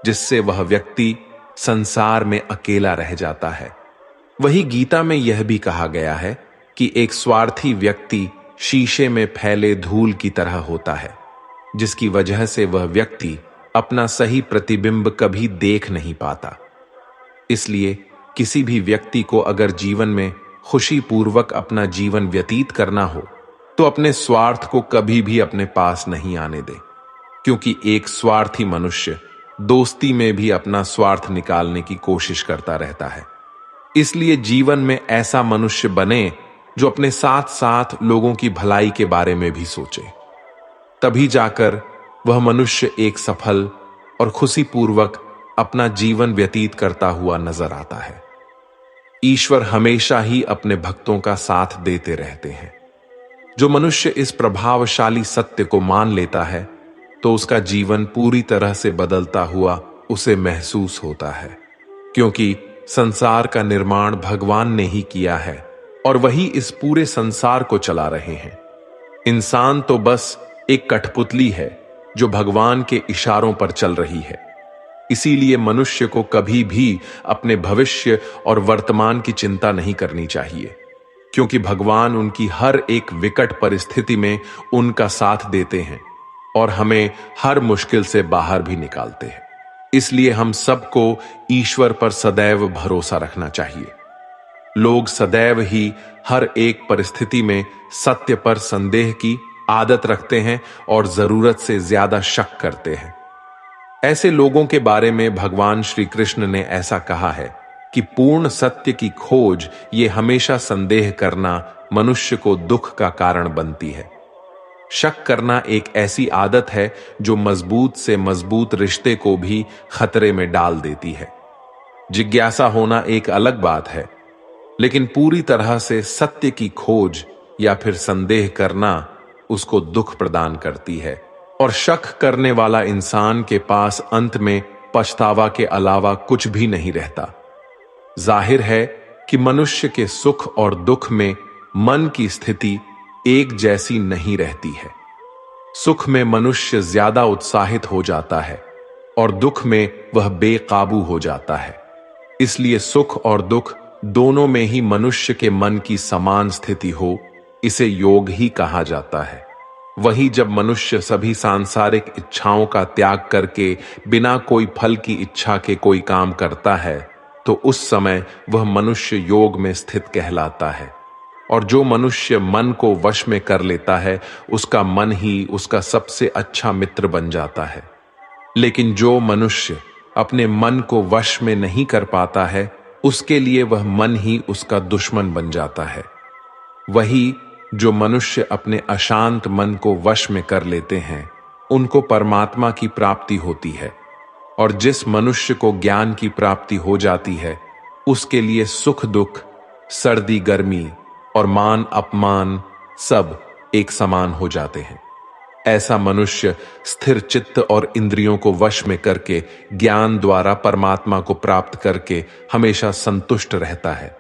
जिससे वह व्यक्ति संसार में अकेला रह जाता है। वही गीता में यह भी कहा गया है कि एक स्वार्थी व्यक्ति शीशे में फैले धूल की तरह होता है, जिसकी वजह से वह व्यक्ति अपना सही प्रतिबिंब कभी देख नहीं पाता। इसलिए किसी भी व्यक्ति को अगर जीवन में खुशी पूर्वक अपना जीवन व्यतीत करना हो, तो अपने स्वार्थ को कभी भी अपने पास नहीं आने दे, क्योंकि एक स्वार्थी मनुष्य दोस्ती में भी अपना स्वार्थ निकालने की कोशिश करता रहता है। इसलिए जीवन में ऐसा मनुष्य बने जो अपने साथ साथ लोगों की भलाई के बारे में भी सोचे। तभी जाकर वह मनुष्य एक सफल और खुशीपूर्वक अपना जीवन व्यतीत करता हुआ नजर आता है। ईश्वर हमेशा ही अपने भक्तों का साथ देते रहते हैं। जो मनुष्य इस प्रभावशाली सत्य को मान लेता है, तो उसका जीवन पूरी तरह से बदलता हुआ उसे महसूस होता है, क्योंकि संसार का निर्माण भगवान ने ही किया है और वही इस पूरे संसार को चला रहे हैं। इंसान तो बस एक कठपुतली है जो भगवान के इशारों पर चल रही है। इसीलिए मनुष्य को कभी भी अपने भविष्य और वर्तमान की चिंता नहीं करनी चाहिए, क्योंकि भगवान उनकी हर एक विकट परिस्थिति में उनका साथ देते हैं और हमें हर मुश्किल से बाहर भी निकालते हैं। इसलिए हम सबको ईश्वर पर सदैव भरोसा रखना चाहिए। लोग सदैव ही हर एक परिस्थिति में सत्य पर संदेह की आदत रखते हैं और जरूरत से ज्यादा शक करते हैं। ऐसे लोगों के बारे में भगवान श्री कृष्ण ने ऐसा कहा है कि पूर्ण सत्य की खोज ये हमेशा संदेह करना मनुष्य को दुख का कारण बनती है। शक करना एक ऐसी आदत है जो मजबूत से मजबूत रिश्ते को भी खतरे में डाल देती है। जिज्ञासा होना एक अलग बात है, लेकिन पूरी तरह से सत्य की खोज या फिर संदेह करना उसको दुख प्रदान करती है, और शक करने वाला इंसान के पास अंत में पछतावा के अलावा कुछ भी नहीं रहता। जाहिर है कि मनुष्य के सुख और दुख में मन की स्थिति एक जैसी नहीं रहती है। सुख में मनुष्य ज्यादा उत्साहित हो जाता है और दुख में वह बेकाबू हो जाता है। इसलिए सुख और दुख दोनों में ही मनुष्य के मन की समान स्थिति हो, इसे योग ही कहा जाता है। वही जब मनुष्य सभी सांसारिक इच्छाओं का त्याग करके बिना कोई फल की इच्छा के कोई काम करता है, तो उस समय वह मनुष्य योग में स्थित कहलाता है। और जो मनुष्य मन को वश में कर लेता है, उसका मन ही उसका सबसे अच्छा मित्र बन जाता है। लेकिन जो मनुष्य अपने मन को वश में नहीं कर पाता है, उसके लिए वह मन ही उसका दुश्मन बन जाता है। वही जो मनुष्य अपने अशांत मन को वश में कर लेते हैं, उनको परमात्मा की प्राप्ति होती है। और जिस मनुष्य को ज्ञान की प्राप्ति हो जाती है, उसके लिए सुख दुख, सर्दी गर्मी और मान अपमान सब एक समान हो जाते हैं। ऐसा मनुष्य स्थिर चित्त और इंद्रियों को वश में करके ज्ञान द्वारा परमात्मा को प्राप्त करके हमेशा संतुष्ट रहता है।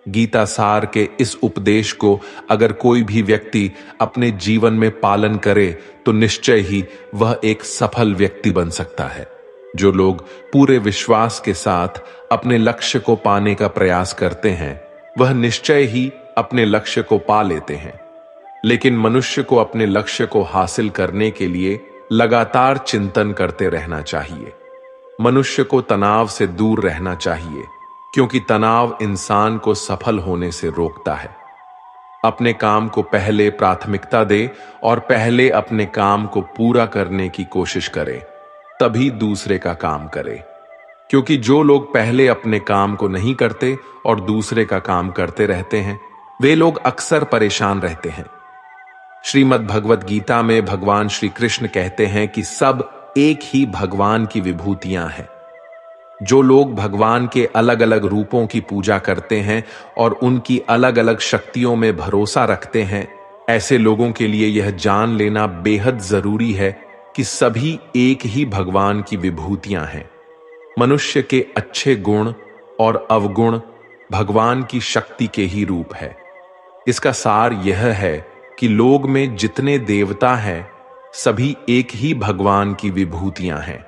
गीता सार के इस उपदेश को अगर कोई भी व्यक्ति अपने जीवन में पालन करे, तो निश्चय ही वह एक सफल व्यक्ति बन सकता है। जो लोग पूरे विश्वास के साथ अपने लक्ष्य को पाने का प्रयास करते हैं, वह निश्चय ही अपने लक्ष्य को पा लेते हैं। लेकिन मनुष्य को अपने लक्ष्य को हासिल करने के लिए लगातार चिंतन करते रहना चाहिए। मनुष्य को तनाव से दूर रहना चाहिए, क्योंकि तनाव इंसान को सफल होने से रोकता है। अपने काम को पहले प्राथमिकता दे और पहले अपने काम को पूरा करने की कोशिश करे, तभी दूसरे का काम करे। क्योंकि जो लोग पहले अपने काम को नहीं करते और दूसरे का काम करते रहते हैं, वे लोग अक्सर परेशान रहते हैं। श्रीमद् भगवत गीता में भगवान श्री कृष्ण कहते हैं कि सब एक ही भगवान की विभूतियां हैं। जो लोग भगवान के अलग अलग रूपों की पूजा करते हैं और उनकी अलग अलग शक्तियों में भरोसा रखते हैं, ऐसे लोगों के लिए यह जान लेना बेहद जरूरी है कि सभी एक ही भगवान की विभूतियां हैं। मनुष्य के अच्छे गुण और अवगुण भगवान की शक्ति के ही रूप है। इसका सार यह है कि लोग में जितने देवता हैं, सभी एक ही भगवान की विभूतियां हैं।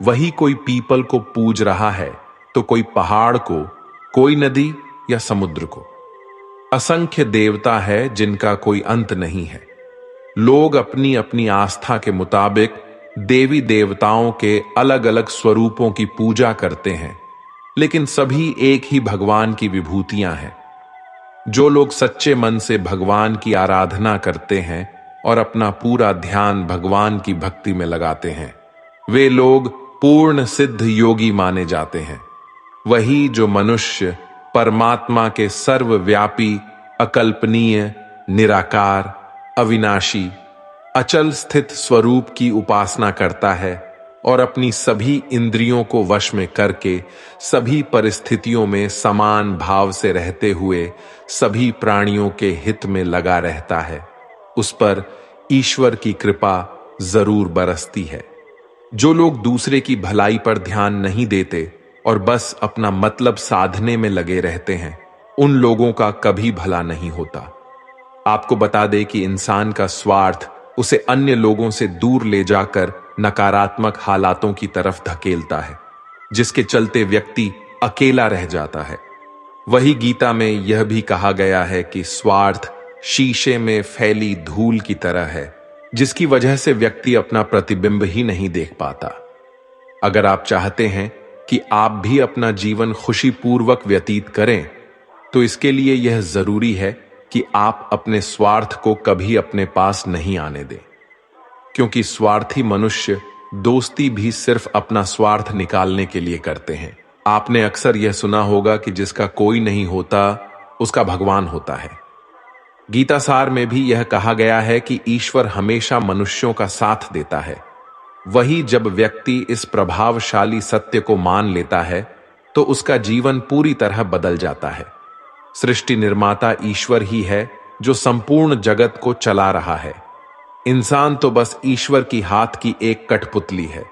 वही कोई पीपल को पूज रहा है, तो कोई पहाड़ को, कोई नदी या समुद्र को। असंख्य देवता है जिनका कोई अंत नहीं है। लोग अपनी अपनी आस्था के मुताबिक देवी देवताओं के अलग अलग स्वरूपों की पूजा करते हैं, लेकिन सभी एक ही भगवान की विभूतियां हैं। जो लोग सच्चे मन से भगवान की आराधना करते हैं और अपना पूरा ध्यान भगवान की भक्ति में लगाते हैं, वे लोग पूर्ण सिद्ध योगी माने जाते हैं। वही जो मनुष्य परमात्मा के सर्वव्यापी, अकल्पनीय, निराकार, अविनाशी, अचल स्थित स्वरूप की उपासना करता है और अपनी सभी इंद्रियों को वश में करके सभी परिस्थितियों में समान भाव से रहते हुए सभी प्राणियों के हित में लगा रहता है, उस पर ईश्वर की कृपा जरूर बरसती है। जो लोग दूसरे की भलाई पर ध्यान नहीं देते और बस अपना मतलब साधने में लगे रहते हैं, उन लोगों का कभी भला नहीं होता। आपको बता दें कि इंसान का स्वार्थ उसे अन्य लोगों से दूर ले जाकर नकारात्मक हालातों की तरफ धकेलता है, जिसके चलते व्यक्ति अकेला रह जाता है। वही गीता में यह भी कहा गया है कि स्वार्थ शीशे में फैली धूल की तरह है, जिसकी वजह से व्यक्ति अपना प्रतिबिंब ही नहीं देख पाता। अगर आप चाहते हैं कि आप भी अपना जीवन खुशीपूर्वक व्यतीत करें, तो इसके लिए यह जरूरी है कि आप अपने स्वार्थ को कभी अपने पास नहीं आने दें। क्योंकि स्वार्थी मनुष्य दोस्ती भी सिर्फ अपना स्वार्थ निकालने के लिए करते हैं। आपने अक्सर यह सुना होगा कि जिसका कोई नहीं होता, उसका भगवान होता है। गीता सार में भी यह कहा गया है कि ईश्वर हमेशा मनुष्यों का साथ देता है। वही जब व्यक्ति इस प्रभावशाली सत्य को मान लेता है, तो उसका जीवन पूरी तरह बदल जाता है। सृष्टि निर्माता ईश्वर ही है जो संपूर्ण जगत को चला रहा है। इंसान तो बस ईश्वर की हाथ की एक कठपुतली है।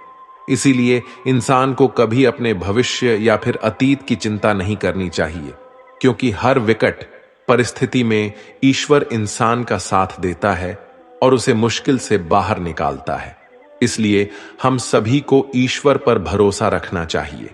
इसीलिए इंसान को कभी अपने भविष्य या फिर अतीत की चिंता नहीं करनी चाहिए, क्योंकि हर विकट परिस्थिति में ईश्वर इंसान का साथ देता है और उसे मुश्किल से बाहर निकालता है। इसलिए हम सभी को ईश्वर पर भरोसा रखना चाहिए।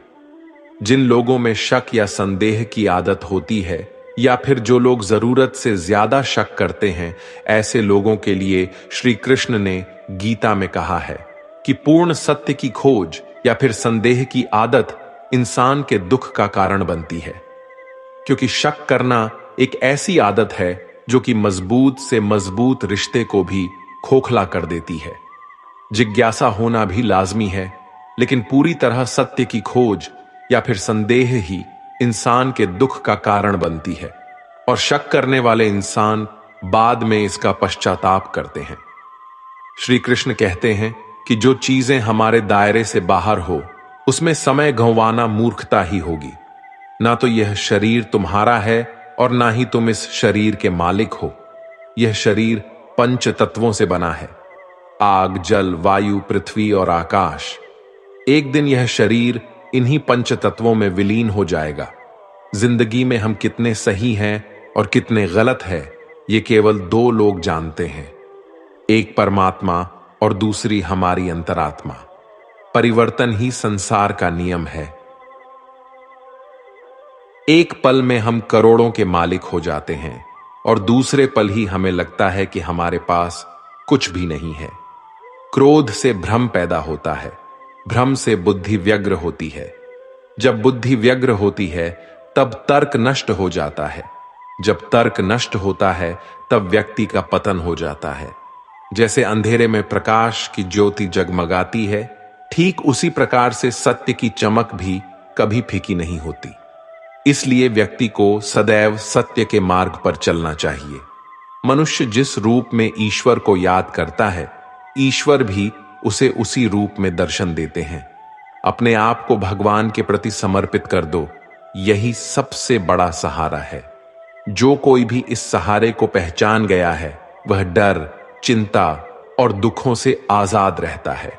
जिन लोगों में शक या संदेह की आदत होती है, या फिर जो लोग जरूरत से ज्यादा शक करते हैं, ऐसे लोगों के लिए श्री कृष्ण ने गीता में कहा है कि पूर्ण सत्य की खोज या फिर संदेह की आदत इंसान के दुख का कारण बनती है, क्योंकि शक करना एक ऐसी आदत है जो कि मजबूत से मजबूत रिश्ते को भी खोखला कर देती है। जिज्ञासा होना भी लाजमी है, लेकिन पूरी तरह सत्य की खोज या फिर संदेह ही इंसान के दुख का कारण बनती है, और शक करने वाले इंसान बाद में इसका पश्चाताप करते हैं। श्री कृष्ण कहते हैं कि जो चीजें हमारे दायरे से बाहर हो, उसमें समय गंवाना मूर्खता ही होगी। ना तो यह शरीर तुम्हारा है और ना ही तुम इस शरीर के मालिक हो। यह शरीर पंच तत्वों से बना है: आग, जल, वायु, पृथ्वी और आकाश। एक दिन यह शरीर इन्हीं पंच तत्वों में विलीन हो जाएगा। जिंदगी में हम कितने सही हैं और कितने गलत हैं, ये केवल दो लोग जानते हैं, एक परमात्मा और दूसरी हमारी अंतरात्मा। परिवर्तन ही संसार का नियम है। एक पल में हम करोड़ों के मालिक हो जाते हैं और दूसरे पल ही हमें लगता है कि हमारे पास कुछ भी नहीं है। क्रोध से भ्रम पैदा होता है, भ्रम से बुद्धि व्यग्र होती है। जब बुद्धि व्यग्र होती है तब तर्क नष्ट हो जाता है। जब तर्क नष्ट होता है तब व्यक्ति का पतन हो जाता है। जैसे अंधेरे में प्रकाश की ज्योति जगमगाती है, ठीक उसी प्रकार से सत्य की चमक भी कभी फीकी नहीं होती। इसलिए व्यक्ति को सदैव सत्य के मार्ग पर चलना चाहिए। मनुष्य जिस रूप में ईश्वर को याद करता है, ईश्वर भी उसे उसी रूप में दर्शन देते हैं। अपने आप को भगवान के प्रति समर्पित कर दो, यही सबसे बड़ा सहारा है। जो कोई भी इस सहारे को पहचान गया है, वह डर, चिंता और दुखों से आजाद रहता है।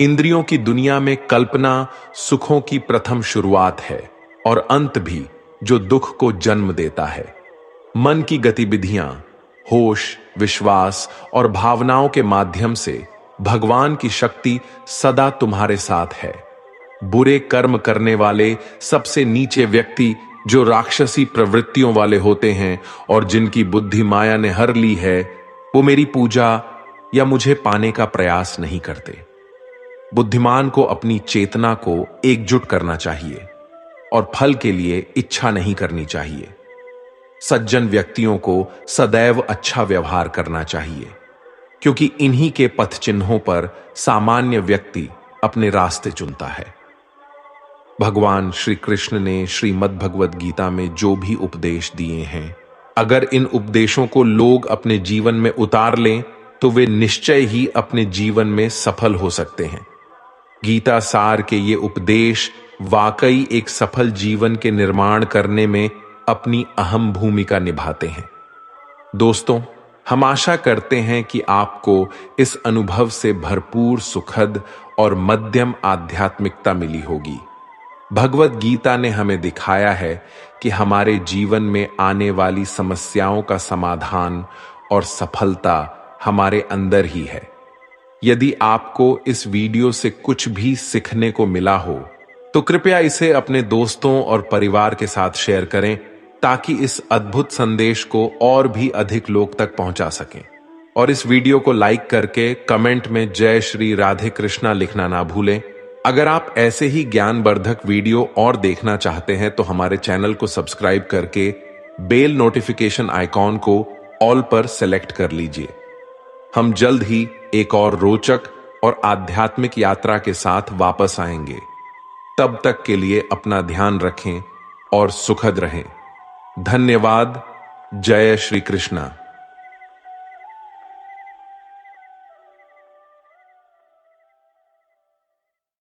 इंद्रियों की दुनिया में कल्पना सुखों की प्रथम शुरुआत है और अंत भी, जो दुख को जन्म देता है। मन की गतिविधियां, होश, विश्वास और भावनाओं के माध्यम से भगवान की शक्ति सदा तुम्हारे साथ है। बुरे कर्म करने वाले सबसे नीचे व्यक्ति, जो राक्षसी प्रवृत्तियों वाले होते हैं और जिनकी बुद्धि माया ने हर ली है, वो मेरी पूजा या मुझे पाने का प्रयास नहीं करते। बुद्धिमान को अपनी चेतना को एकजुट करना चाहिए और फल के लिए इच्छा नहीं करनी चाहिए। सज्जन व्यक्तियों को सदैव अच्छा व्यवहार करना चाहिए, क्योंकि इन्हीं के पथ चिन्हों पर सामान्य व्यक्ति अपने रास्ते चुनता है। भगवान श्री कृष्ण ने श्रीमद् भगवद गीता में जो भी उपदेश दिए हैं, अगर इन उपदेशों को लोग अपने जीवन में उतार लें तो वे निश्चय ही अपने जीवन में सफल हो सकते हैं। गीता सार के ये उपदेश वाकई एक सफल जीवन के निर्माण करने में अपनी अहम भूमिका निभाते हैं। दोस्तों, हम आशा करते हैं कि आपको इस अनुभव से भरपूर सुखद और मध्यम आध्यात्मिकता मिली होगी। भगवद गीता ने हमें दिखाया है कि हमारे जीवन में आने वाली समस्याओं का समाधान और सफलता हमारे अंदर ही है। यदि आपको इस वीडियो से कुछ भी सीखने को मिला हो, तो कृपया इसे अपने दोस्तों और परिवार के साथ शेयर करें, ताकि इस अद्भुत संदेश को और भी अधिक लोग तक पहुंचा सकें। और इस वीडियो को लाइक करके कमेंट में जय श्री राधे कृष्णा लिखना ना भूलें। अगर आप ऐसे ही ज्ञानवर्धक वीडियो और देखना चाहते हैं तो हमारे चैनल को सब्सक्राइब करके बेल नोटिफिकेशन आइकॉन को ऑल पर सेलेक्ट कर लीजिए। हम जल्द ही एक और रोचक और आध्यात्मिक यात्रा के साथ वापस आएंगे। तब तक के लिए अपना ध्यान रखें और सुखद रहें। धन्यवाद। जय श्री कृष्णा।